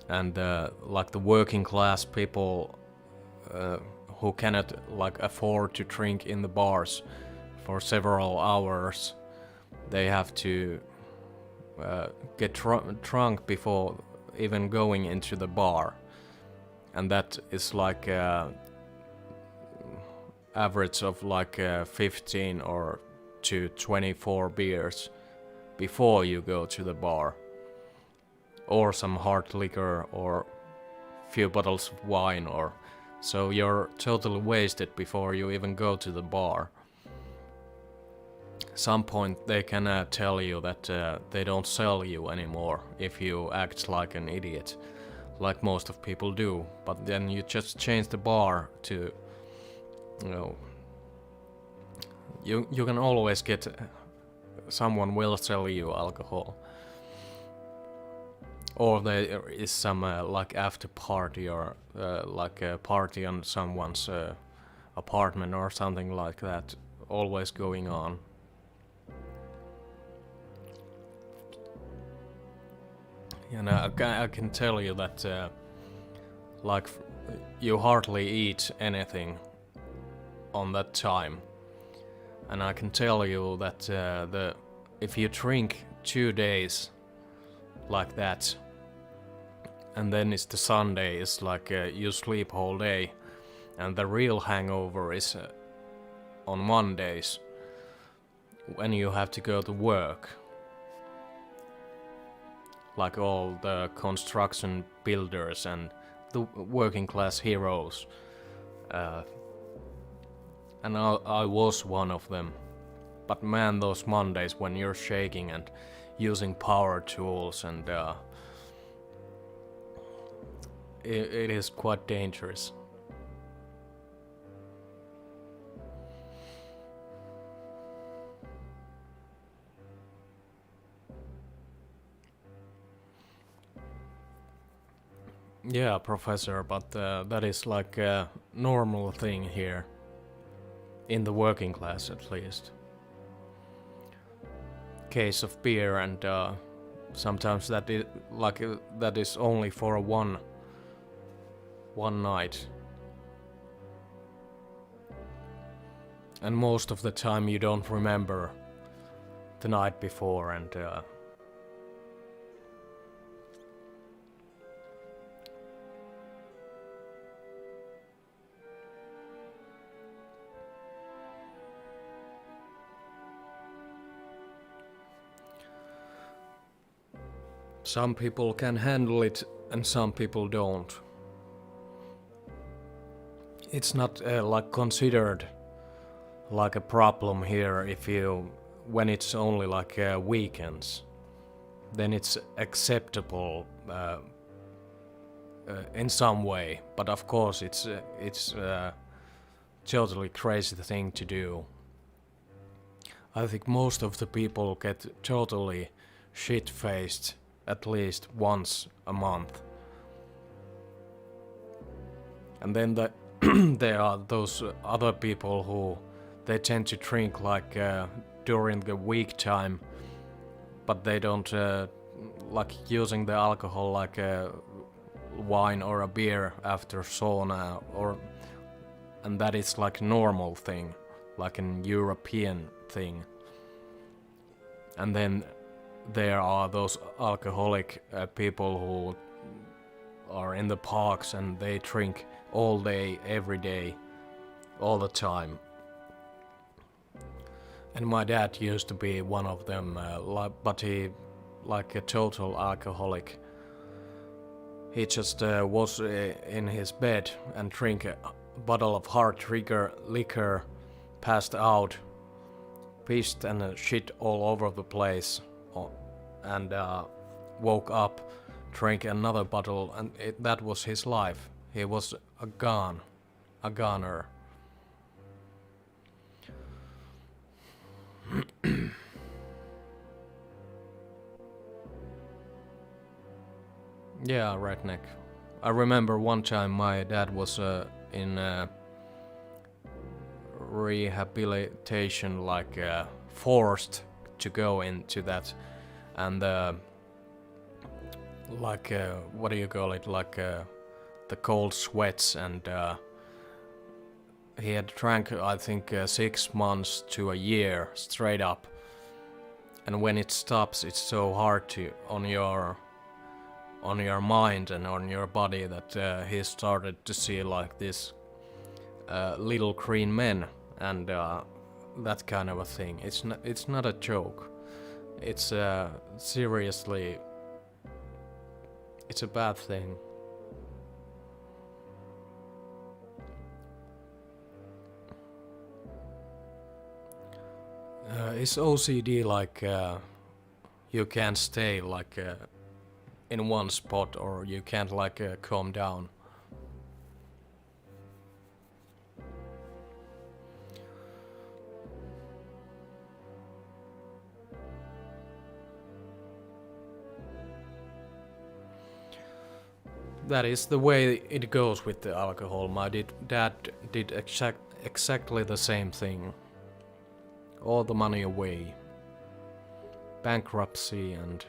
Speaker 1: And like the working class people who cannot like afford to drink in the bars for several hours, they have to get drunk before even going into the bar, and that is like average of like 15 or to 24 beers before you go to the bar, or some hard liquor or few bottles of wine, or so you're totally wasted before you even go to the bar. Some point they can tell you that they don't sell you anymore if you act like an idiot, like most of people do, but then you just change the bar to, you know, you can always get, someone will sell you alcohol. Or there is some like after party, or like a party on someone's apartment or something like that, always going on. And I can tell you that like you hardly eat anything on that time. And I can tell you that if you drink 2 days like that, and then it's the Sunday, it's like you sleep whole day, and the real hangover is on Mondays when you have to go to work. Like all the construction builders and the working class heroes. And I was one of them. But man, those Mondays when you're shaking and using power tools, and it is quite dangerous. Yeah, professor, but that is like a normal thing here. In the working class, at least. Case of beer, and sometimes that is like that is only for one night. And most of the time you don't remember the night before, and some people can handle it and some people don't. It's not like considered like a problem here when it's only like weekends. Then it's acceptable in some way, but of course it's totally crazy thing to do. I think most of the people get totally shit-faced at least once a month. And then there are those other people who they tend to drink like during the week time, but they don't like using the alcohol like a wine or a beer after sauna, and that is like normal thing, like an European thing. And then there are those alcoholic people who are in the parks and they drink all day, every day, all the time. And my dad used to be one of them, but he, like a total alcoholic. He just was in his bed and drink a bottle of hard liquor, passed out, pissed and shit all over the place, and woke up, drank another bottle, and that was his life. He was a goner. Yeah, redneck. I remember one time my dad was in rehabilitation, like forced to go into that, and like what do you call it, like the cold sweats, and he had drank I think 6 months to a year straight up, and when it stops, it's so hard to on your mind and on your body that he started to see like this little green men and that kind of a thing. It's not a joke. It's seriously, it's a bad thing. Is OCD like you can't stay like in one spot, or you can't like calm down? That is the way it goes with the alcohol. My dad did exactly the same thing. All the money away. Bankruptcy and...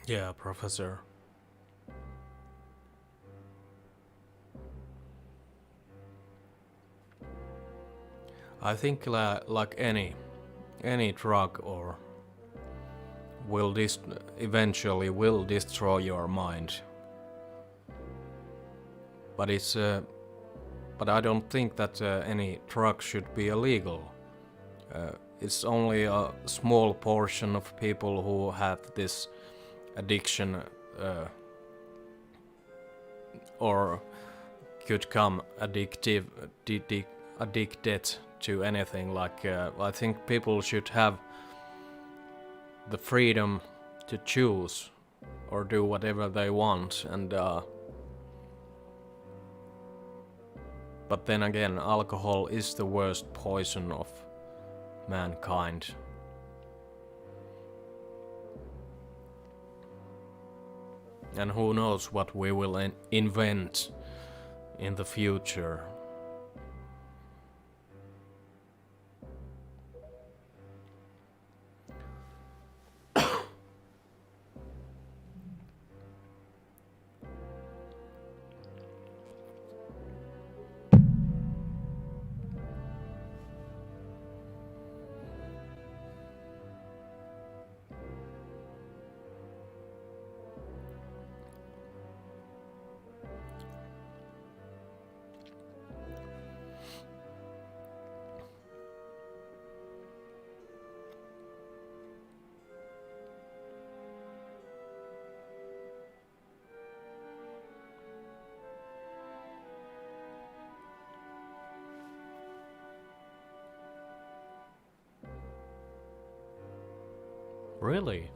Speaker 1: Yeah, Professor. I think like any drug or will eventually will destroy your mind. But it's but I don't think that any drug should be illegal. It's only a small portion of people who have this addiction or could come addicted to anything. Like I think people should have the freedom to choose or do whatever they want, and but then again, alcohol is the worst poison of mankind. And who knows what we will invent in the future. Really?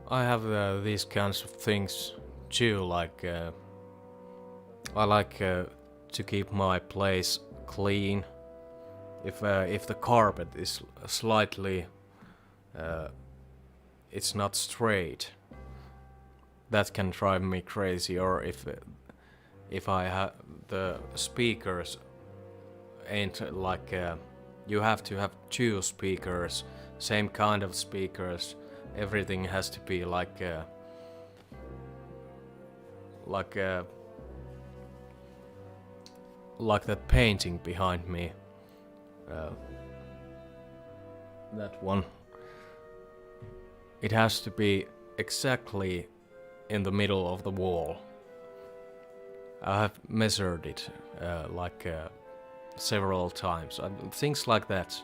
Speaker 1: I have these kinds of things too, like I like to keep my place clean. If the carpet is slightly it's not straight, that can drive me crazy. Or if I have the speakers ain't like you have to have two speakers, same kind of speakers. Everything has to be like that painting behind me. That one. It has to be exactly in the middle of the wall. I have measured it several times. Things like that.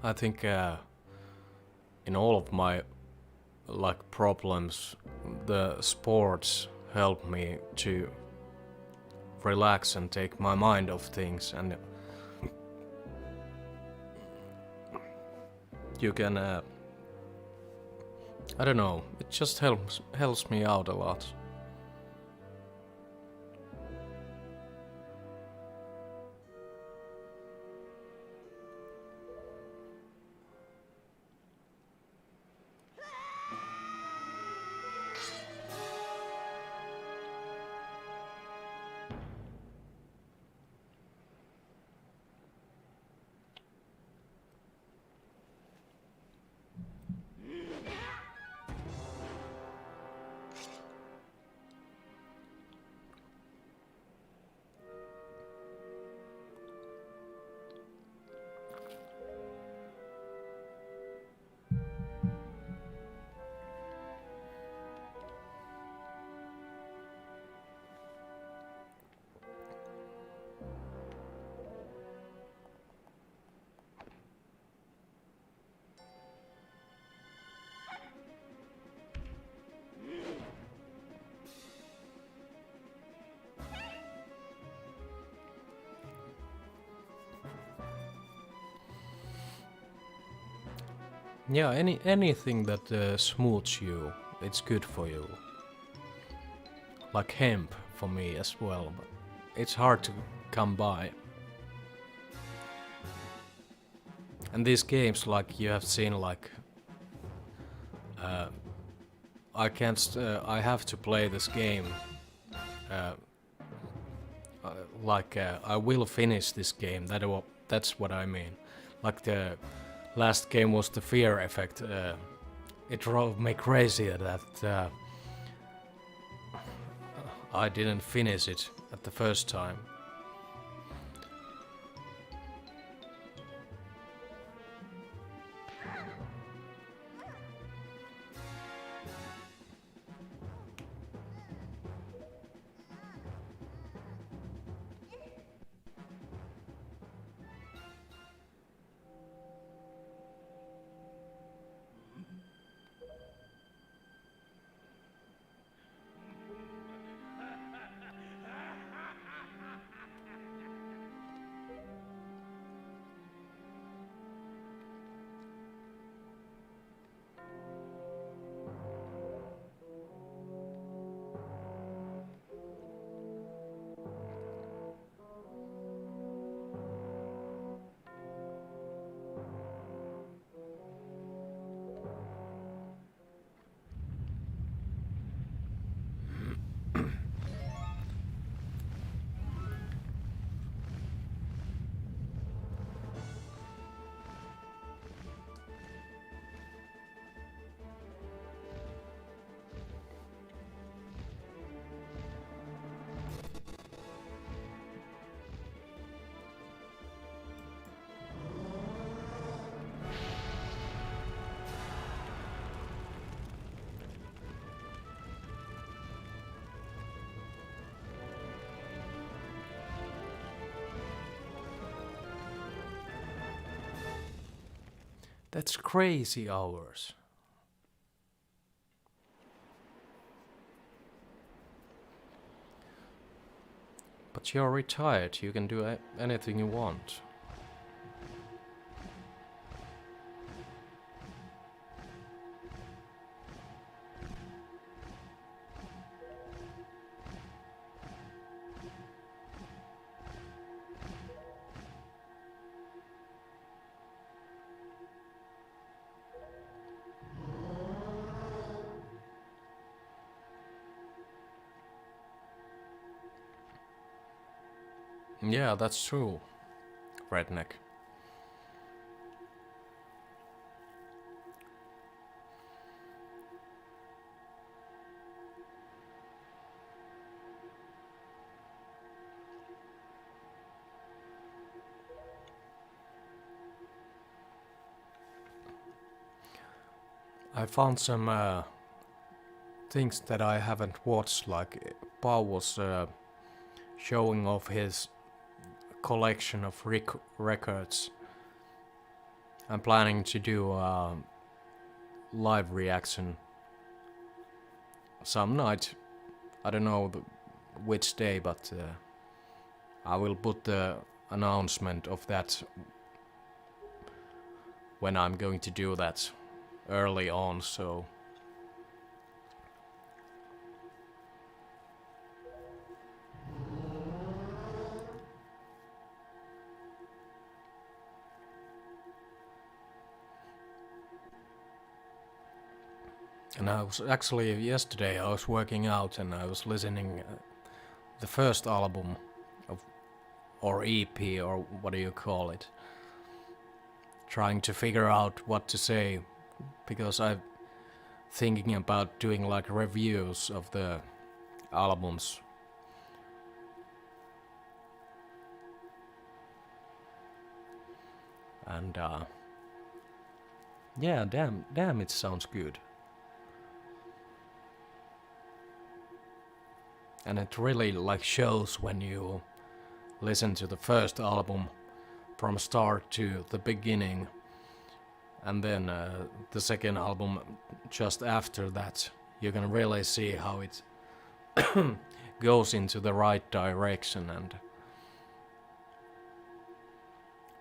Speaker 1: I think in all of my like problems, the sports help me to relax and take my mind off things, and you can I don't know, it just helps me out a lot. Yeah, anything that smooths you, it's good for you. Like hemp for me as well, but it's hard to come by. And these games, like you have seen, like I have to play this game. I will finish this game. That's what I mean. Like the last game was the Fear Effect. It drove me crazy that I didn't finish it at the first time. That's crazy hours. But you're retired, you can do anything you want. Yeah, that's true, redneck. I found some things that I haven't watched, like Paul was showing off his collection of records, I'm planning to do a live reaction some night. I don't know which day, but I will put the announcement of that when I'm going to do that early on, so and I was actually yesterday I was working out and I was listening the first album of or EP or what do you call it, trying to figure out what to say because I'm thinking about doing like reviews of the albums. And yeah, damn, it sounds good. And it really like shows when you listen to the first album from start to the beginning, and then the second album just after that. You can really see how it goes into the right direction, and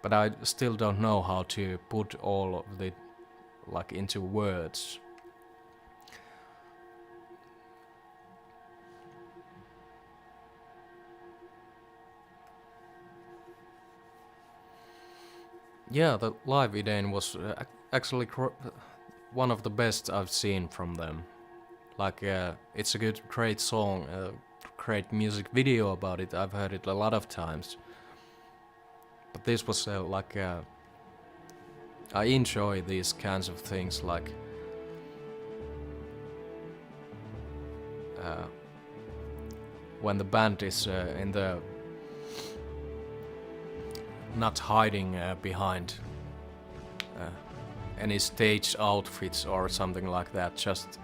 Speaker 1: but I still don't know how to put all of it like into words. Yeah, the live Eden was actually one of the best I've seen from them. Like, it's a great song, great music video about it. I've heard it a lot of times. But this was like, I enjoy these kinds of things, like, when the band is in the not hiding behind any stage outfits or something like that, just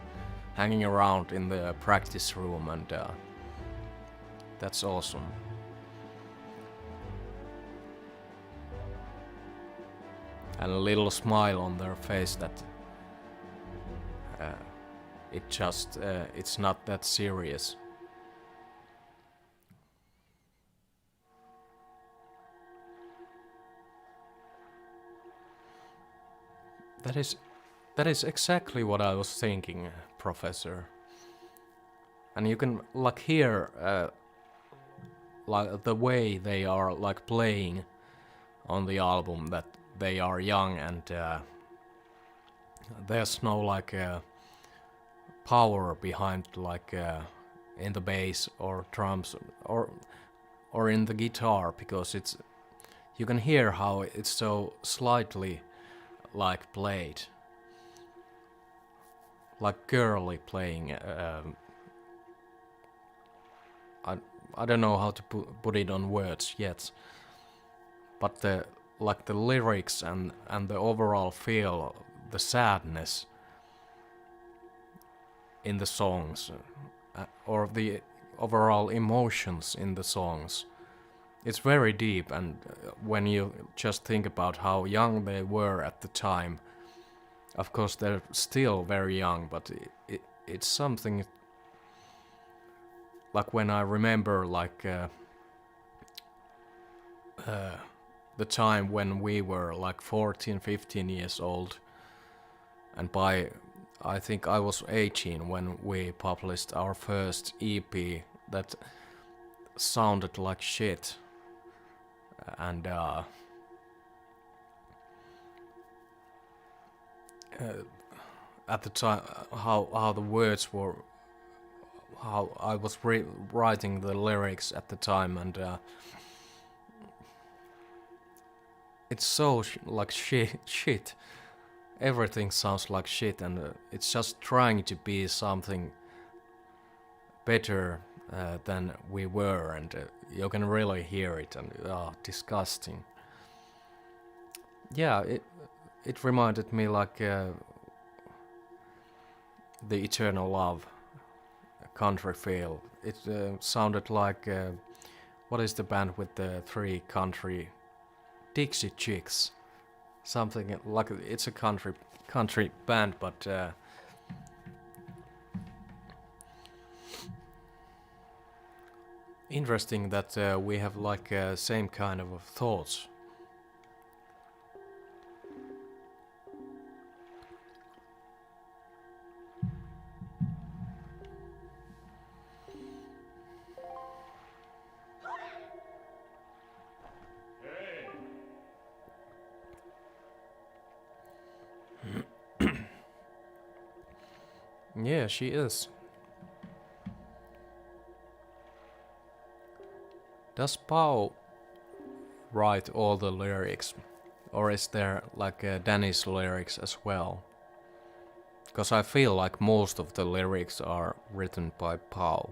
Speaker 1: hanging around in the practice room, and that's awesome. And a little smile on their face that it's not that serious. That is exactly what I was thinking, Professor. And you can like hear like the way they are like playing on the album, that they are young, and there's no like power behind like in the bass or drums or in the guitar, because it's, you can hear how it's so slightly like played, like girly playing. I don't know how to put it on words yet, but the like the lyrics and the overall feel, the sadness in the songs, or the overall emotions in the songs, it's very deep. And when you just think about how young they were at the time, of course they're still very young, but it's something like when I remember like the time when we were like 14, 15 years old, and by I think I was 18 when we published our first EP that sounded like shit, and at the time how the words were, how I was writing the lyrics at the time, and it's so like shit. Everything sounds like shit, and it's just trying to be something better than we were, and you can really hear it, and disgusting. Yeah, it reminded me like the Eternal Love country feel. It sounded like what is the band with the three country, Dixie Chicks. something like it's a country band, but interesting that we have like same kind of thoughts. Yeah, she is. Does Pau write all the lyrics, or is there like Danny's lyrics as well? Because I feel like most of the lyrics are written by Pau.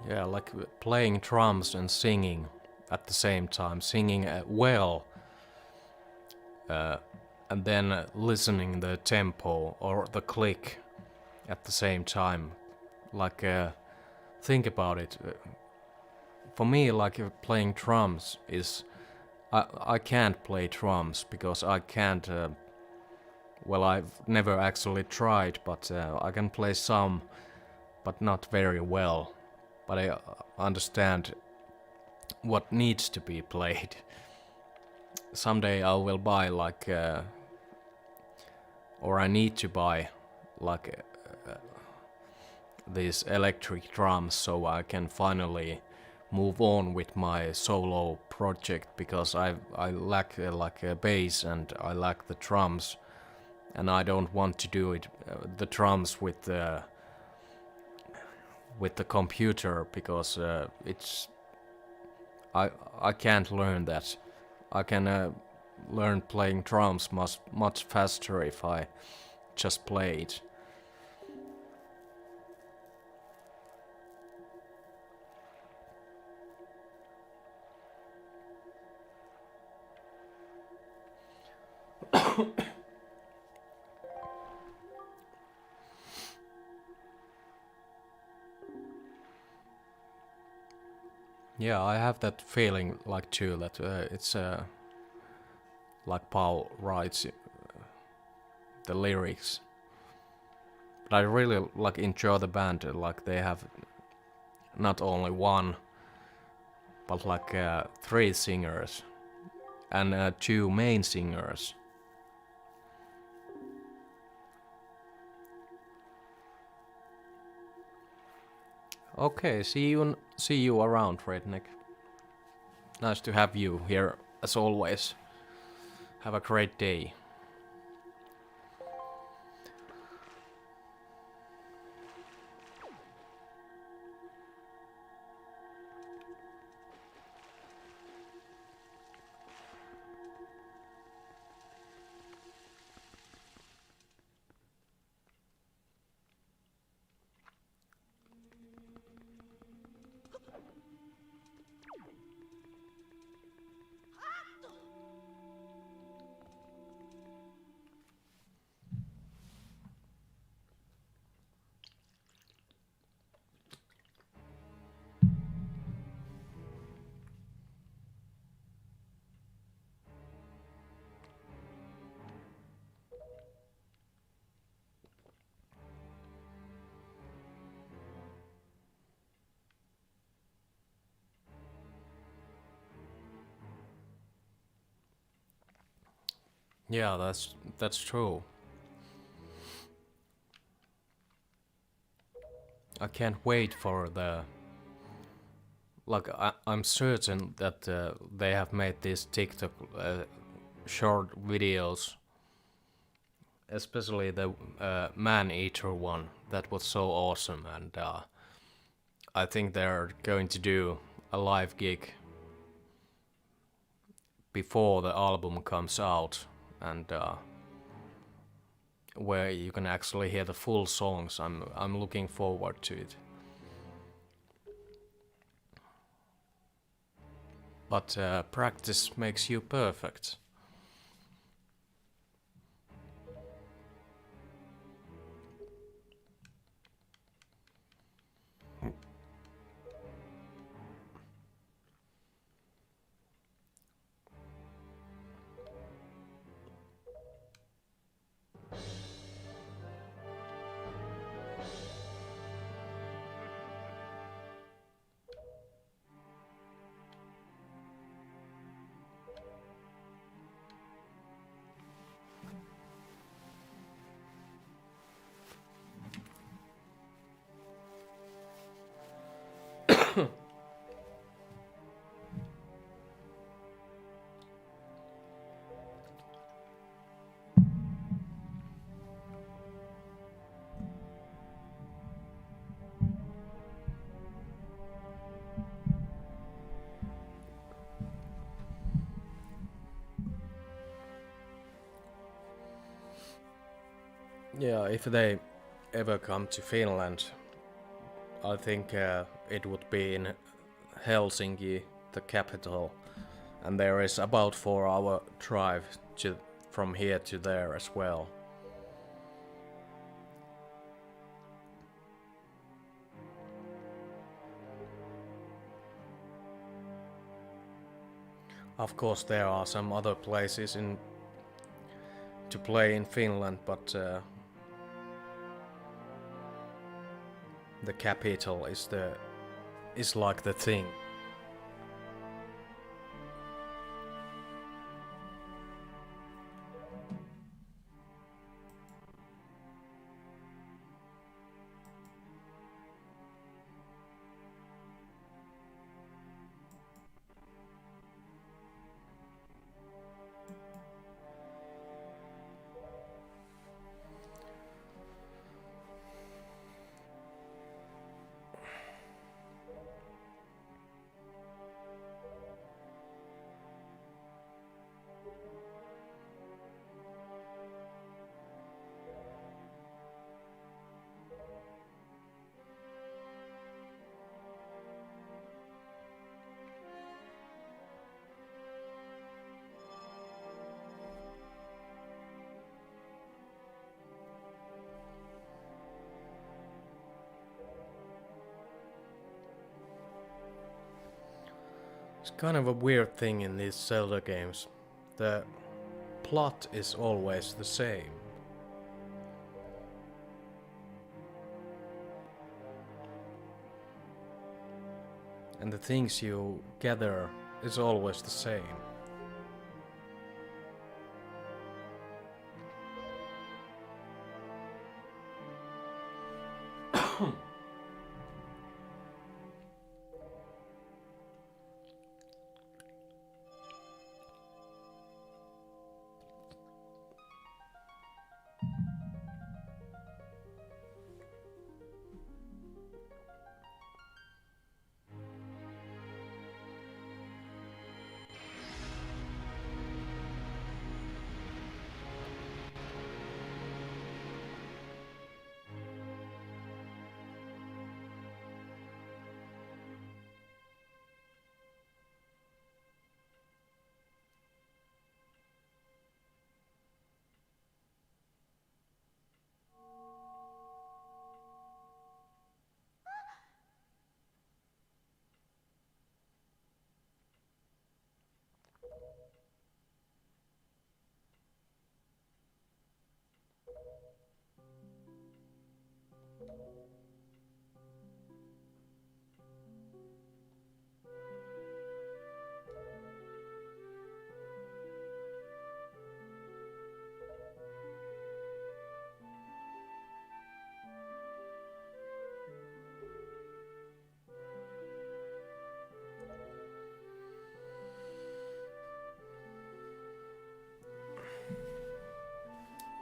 Speaker 1: Yeah, like playing drums and singing at the same time, singing well, and then listening the tempo or the click at the same time. Like, think about it. For me, like playing drums is, I can't play drums because I can't. Well, I've never actually tried, but I can play some, but not very well. But I understand what needs to be played. Someday I will buy like, or I need to buy like these electric drums so I can finally move on with my solo project, because I lack like a bass and I lack the drums, and I don't want to do it the drums with the computer, because it's I can't learn that. I can learn playing drums much faster if I just play it. Yeah, I have that feeling like too, that it's like Paul writes the lyrics. But I really like enjoy the band. Like they have not only one, but like three singers and two main singers. Okay, see you around, Redneck. Nice to have you here as always. Have a great day. Yeah, that's true. I can't wait for the. Like I'm certain that they have made these TikTok short videos, especially the man eater one. That was so awesome, and I think they're going to do a live gig before the album comes out, and where you can actually hear the full songs. I'm looking forward to it. But practice makes you perfect. Yeah, if they ever come to Finland, I think it would be in Helsinki, the capital, and there is about 4-hour drive from here to there as well. Of course, there are some other places to play in Finland, but the capital is like the thing. It's kind of a weird thing in these Zelda games. The plot is always the same. And the things you gather is always the same.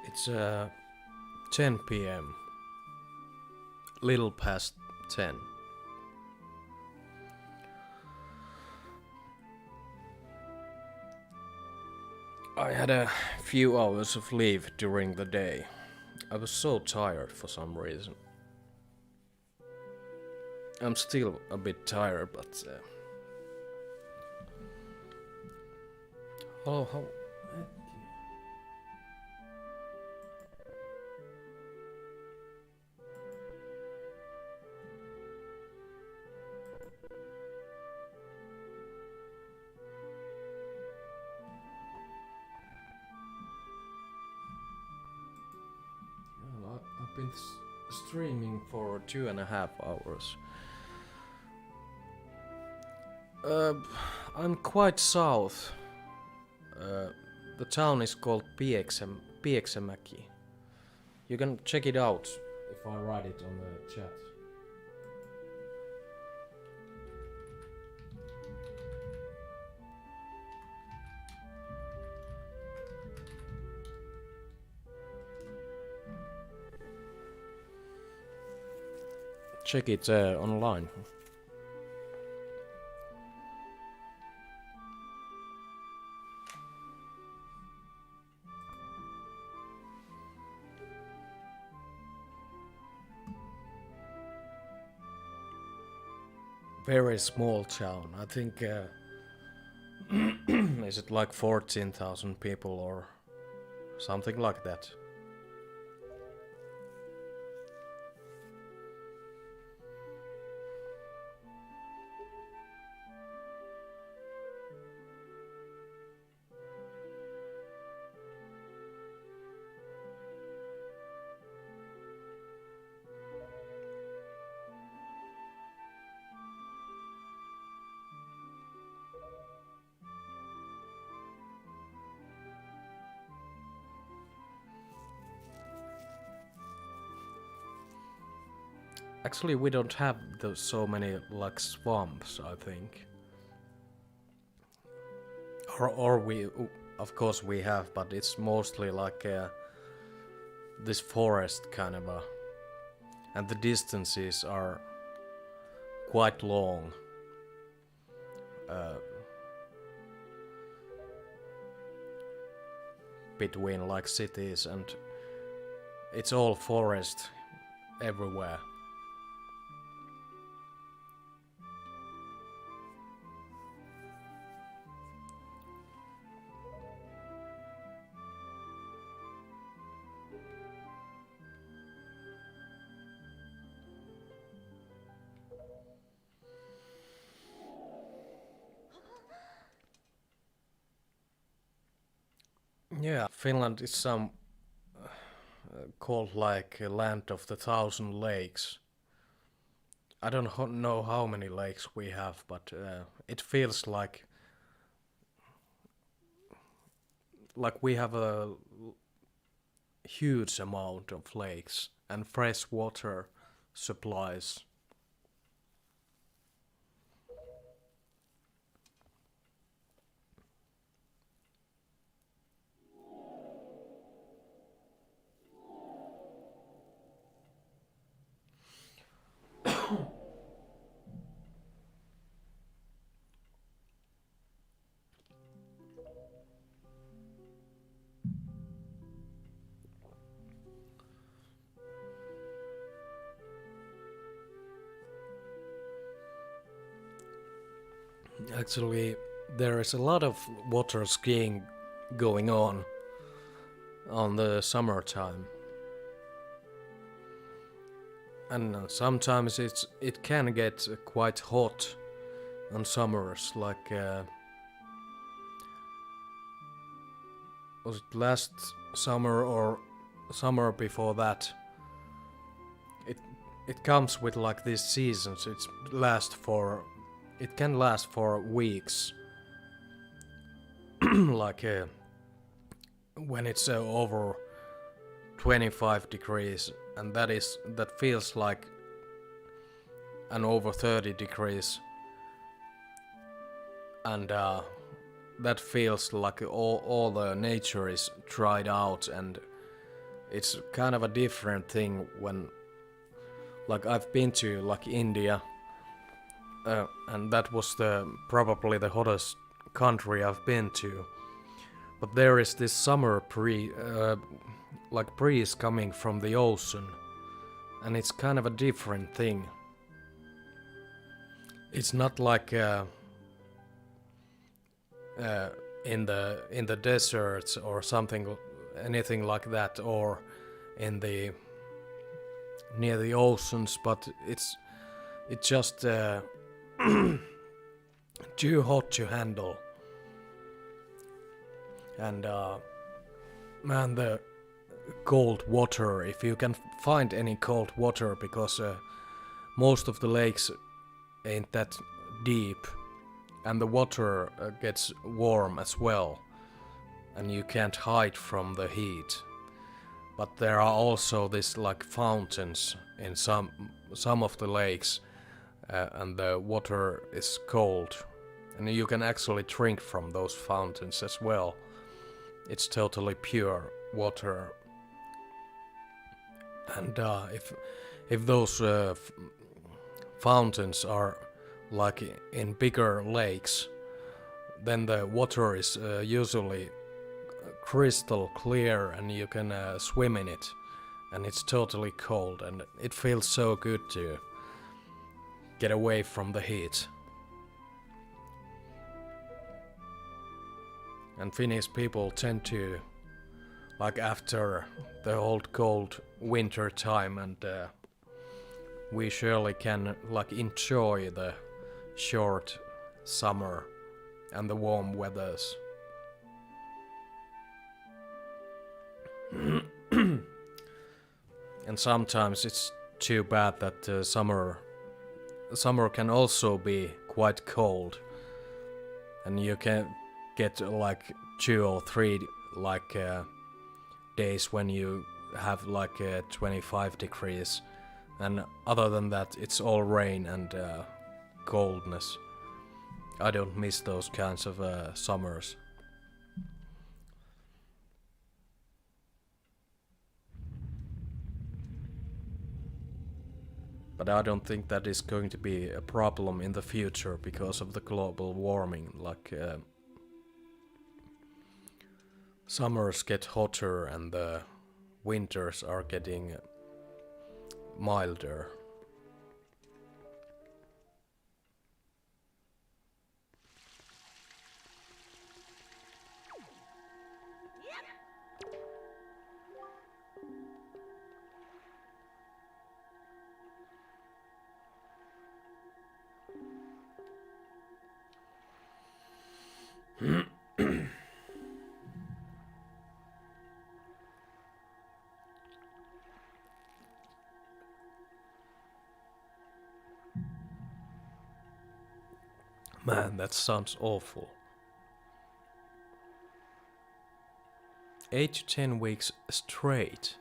Speaker 1: It's 10 p.m. Little past 10. I had a few hours of leave during the day. I was so tired for some reason. I'm still a bit tired, but oh, how? Well, I've been streaming for 2.5 hours. I'm quite south. The town is called Pieksämäki. You can check it out if I write it on the chat. Check it online. Very small town. I think is it like 14,000 people or something like that. Actually, we don't have so many like swamps, I think. Or we, of course we have, but it's mostly like this forest kind of and the distances are quite long. Between like cities, and it's all forest everywhere. Yeah, Finland is some called like a land of the thousand lakes. I don't know how many lakes we have, but it feels like we have a huge amount of lakes and fresh water supplies. Actually, there is a lot of water skiing going on the summertime, and sometimes it can get quite hot on summers. Like was it last summer or summer before that? It comes with like these seasons. It can last for weeks. Like when it's over 25 degrees, and that feels like an over 30 degrees, and that feels like all the nature is dried out, and it's kind of a different thing when, like, I've been to like India, and that was probably the hottest country I've been to. But there is this summer breeze coming from the ocean, and it's kind of a different thing. It's not like in the deserts or anything like that, or in the near the oceans, but it's just too hot to handle. And man, the cold water, if you can find any cold water, because most of the lakes ain't that deep, and the water gets warm as well, and you can't hide from the heat. But there are also these like fountains in some of the lakes, and the water is cold, and you can actually drink from those fountains as well. It's totally pure water. And if those fountains are like in bigger lakes, then the water is usually crystal clear, and you can swim in it, and it's totally cold, and it feels so good to get away from the heat. And Finnish people tend to, like, after the old cold winter time, and we surely can like enjoy the short summer and the warm weathers. And sometimes it's too bad that summer can also be quite cold, and you can get like 2 or 3 like days when you have like 25 degrees, and other than that it's all rain and coldness. I don't miss those kinds of summers. But I don't think that is going to be a problem in the future because of the global warming. Like summers get hotter and the winters are getting milder. Man, that sounds awful. 8 to 10 weeks straight.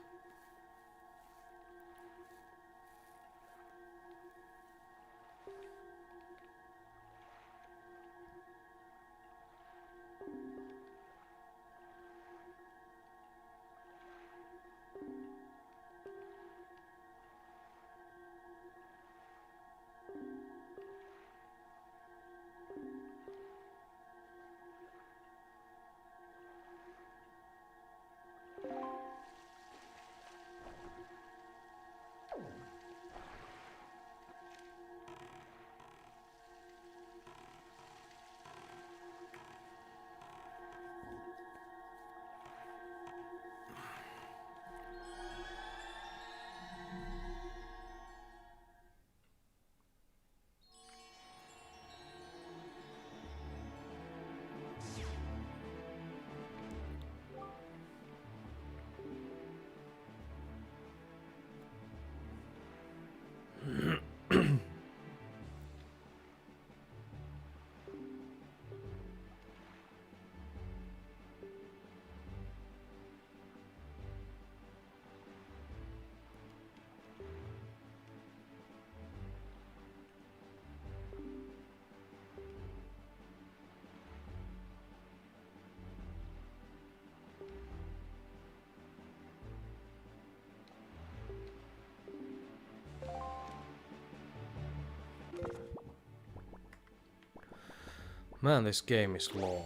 Speaker 1: Man, this game is long.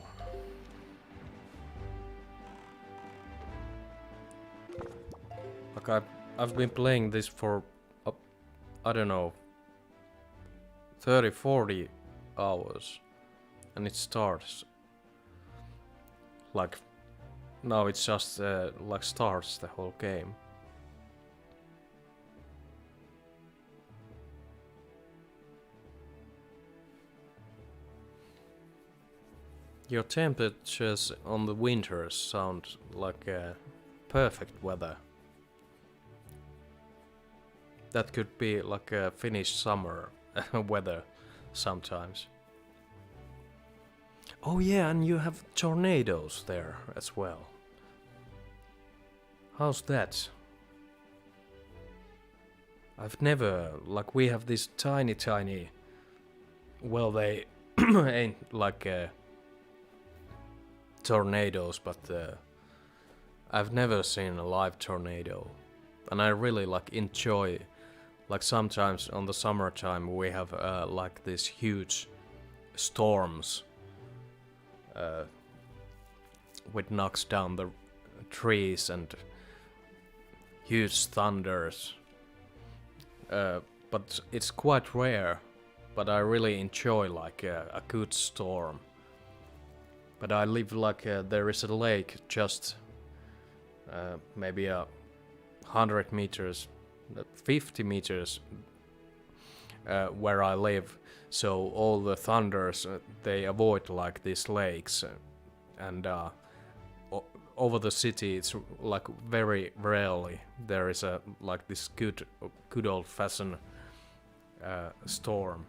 Speaker 1: Like I've been playing this for I don't know 30-40 hours, and it starts like now it's just like starts the whole game. Your temperatures on the winters sound like perfect weather. That could be like a Finnish summer weather sometimes. Oh yeah, and you have tornadoes there as well. How's that? I've never, like we have these tiny, well they ain't like tornadoes, but I've never seen a live tornado. And I really like enjoy, like sometimes on the summertime we have like these huge storms which knocks down the trees and huge thunders. But it's quite rare, but I really enjoy like a good storm. But I live like there is a lake just maybe 100 meters, 50 meters where I live. So all the thunders they avoid like these lakes, and over the city it's like very rarely there is a like this good old-fashioned storm.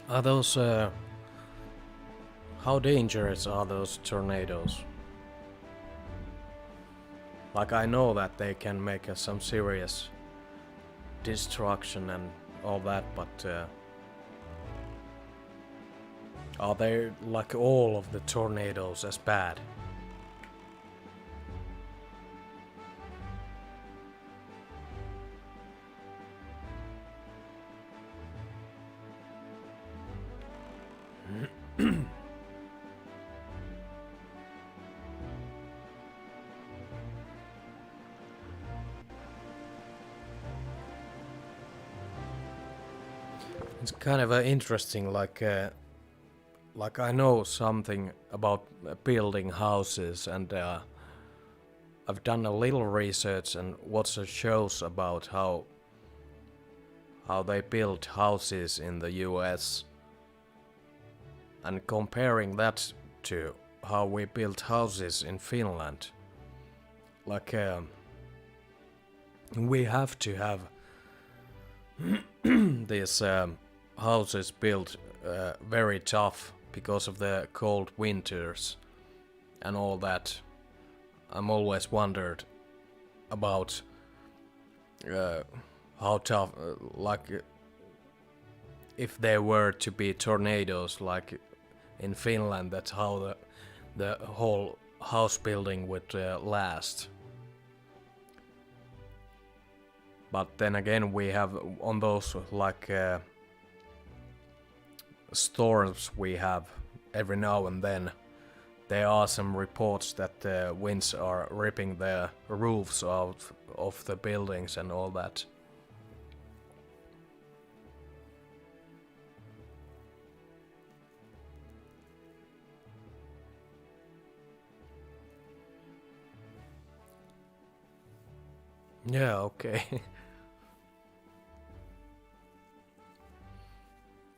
Speaker 1: Are those how dangerous are those tornadoes? Like I know that they can make some serious destruction and all that, but are they like all of the tornadoes as bad? It's kind of interesting, like I know something about building houses, and I've done a little research and watched shows about how they build houses in the US, and comparing that to how we build houses in Finland. Like we have to have these houses built very tough because of the cold winters and all that. I'm always wondered about how tough, if there were to be tornadoes like in Finland, that's how the whole house building would last. But then again, we have on those storms we have every now and then, there are some reports that the winds are ripping the roofs out of the buildings and all that. Yeah, okay.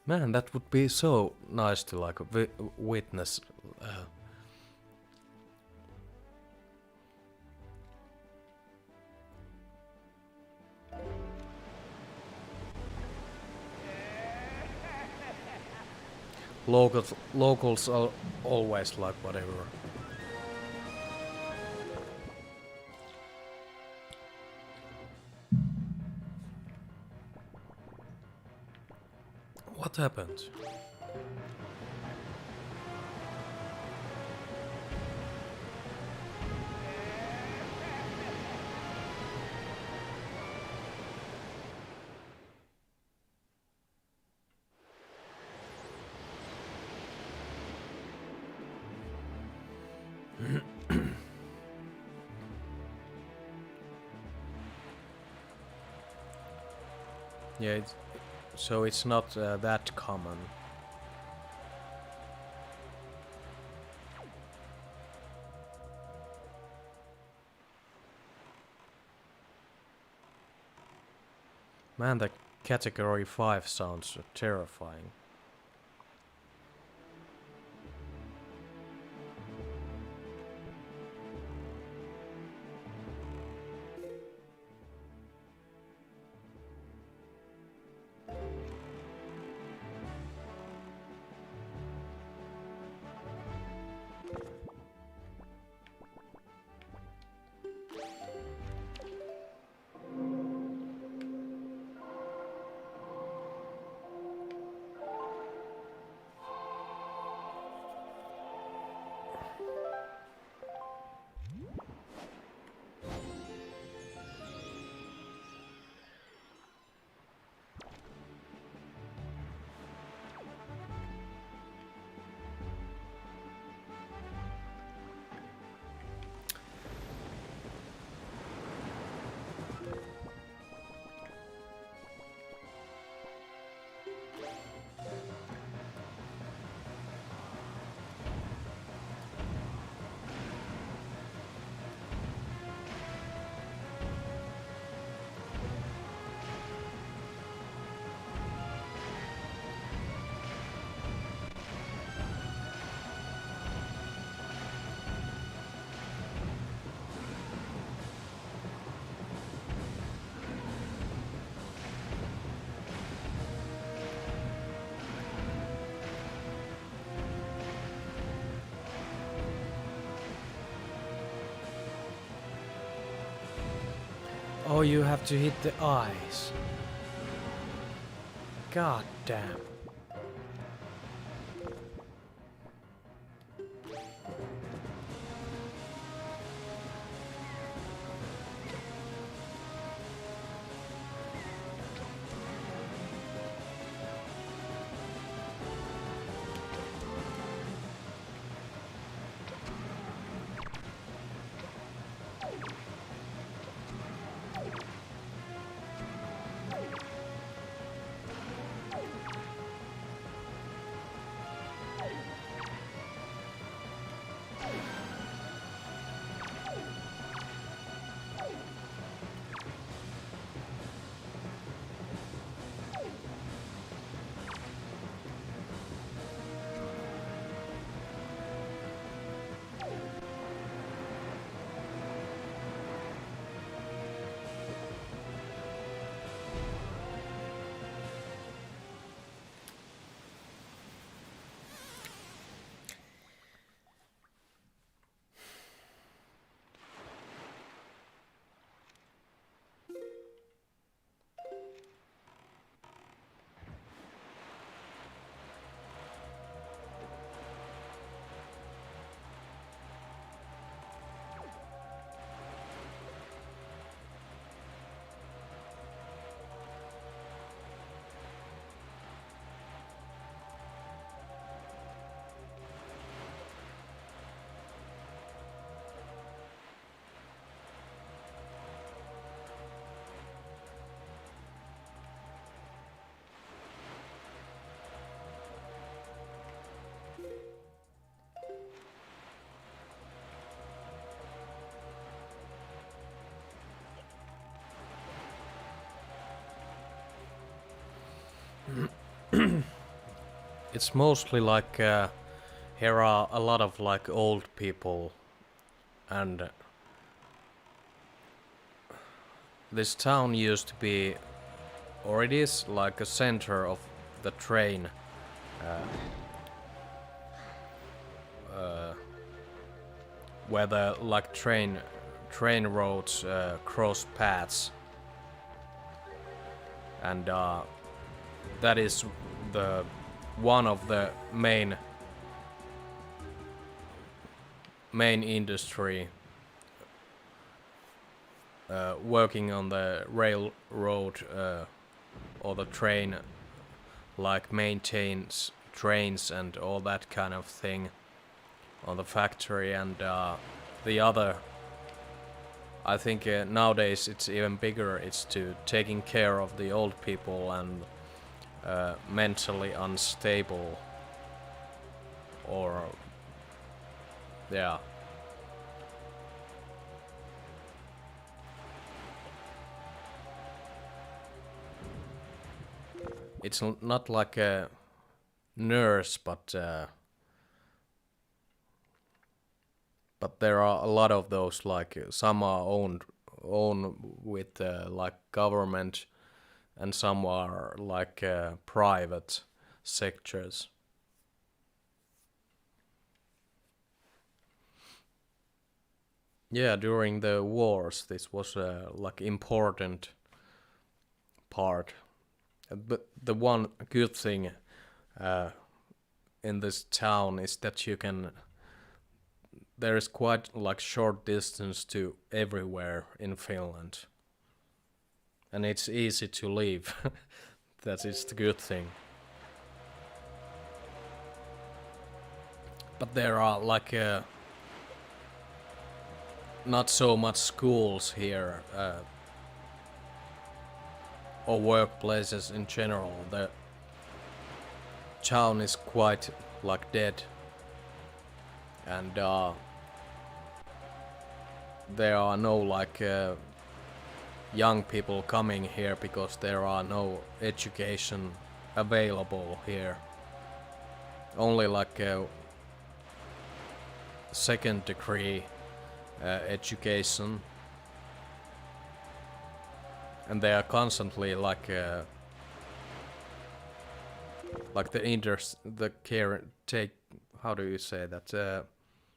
Speaker 1: Man, that would be so nice to like witness. Locals are always like whatever. What happened? Yeah, so it's not that common. Man, the category 5 sounds terrifying. Oh, you have to hit the eyes. God damn. it's mostly like here are a lot of like old people, and this town used to be, or it is like a center of the train, where the like train roads cross paths, and that is the one of the main industry working on the railroad or the train, like maintains trains and all that kind of thing on the factory. And the other, I think nowadays it's even bigger, it's to taking care of the old people and mentally unstable, or yeah. It's not like a nurse, but there are a lot of those. Like some are owned with like government, and some are like private sectors. Yeah, during the wars, this was a like important part. But the one good thing in this town is that you can. There is quite like short distance to everywhere in Finland, and it's easy to leave. That is the good thing. But there are like not so much schools here, or workplaces in general. The town is quite like dead, and there are no like young people coming here because there are no education available here. Only like second degree education, and they are constantly like the care take, how do you say that,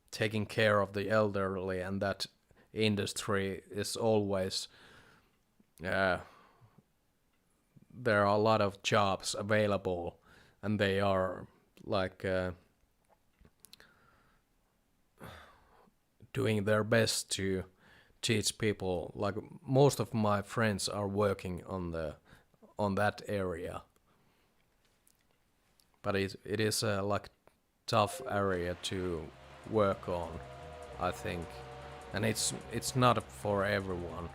Speaker 1: taking care of the elderly, and that industry is always there are a lot of jobs available, and they are like doing their best to teach people. Like most of my friends are working on that area, but it is a like tough area to work on, I think, and it's not for everyone.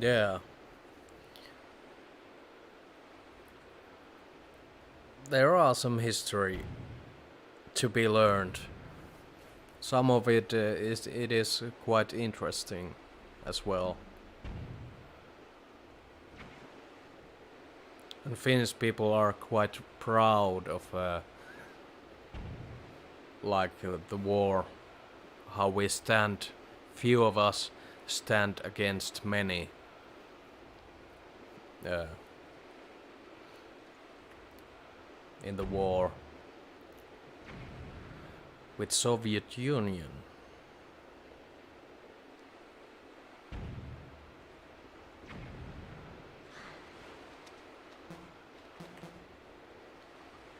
Speaker 1: Yeah. There are some history to be learned. Some of it is quite interesting as well. And Finnish people are quite proud of the war, how we stand, few of us stand against many. In the war with Soviet Union.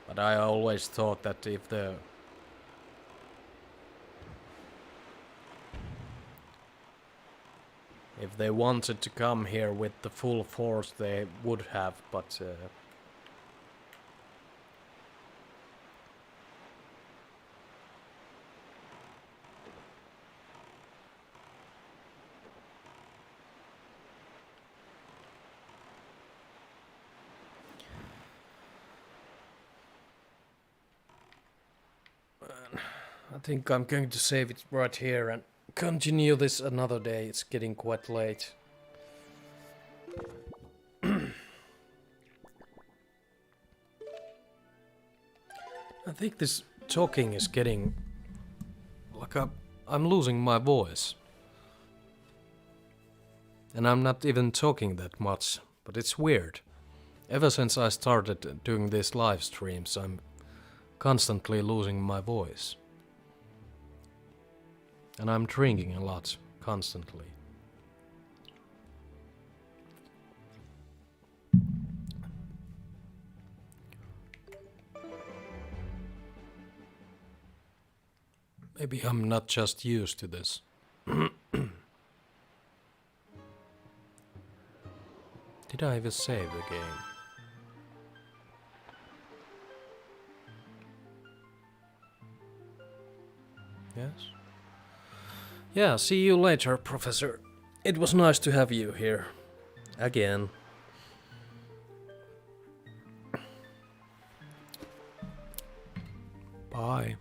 Speaker 1: But I always thought that if they wanted to come here with the full force, they would have, but I think I'm going to save it right here and continue this another day. It's getting quite late. I think this talking is getting like I'm losing my voice. And I'm not even talking that much, but it's weird. Ever since I started doing these live streams, I'm constantly losing my voice. And I'm drinking a lot, constantly. Maybe I'm not just used to this. Did I even save the game? Yes? Yeah, see you later, Professor. It was nice to have you here. Again. Bye.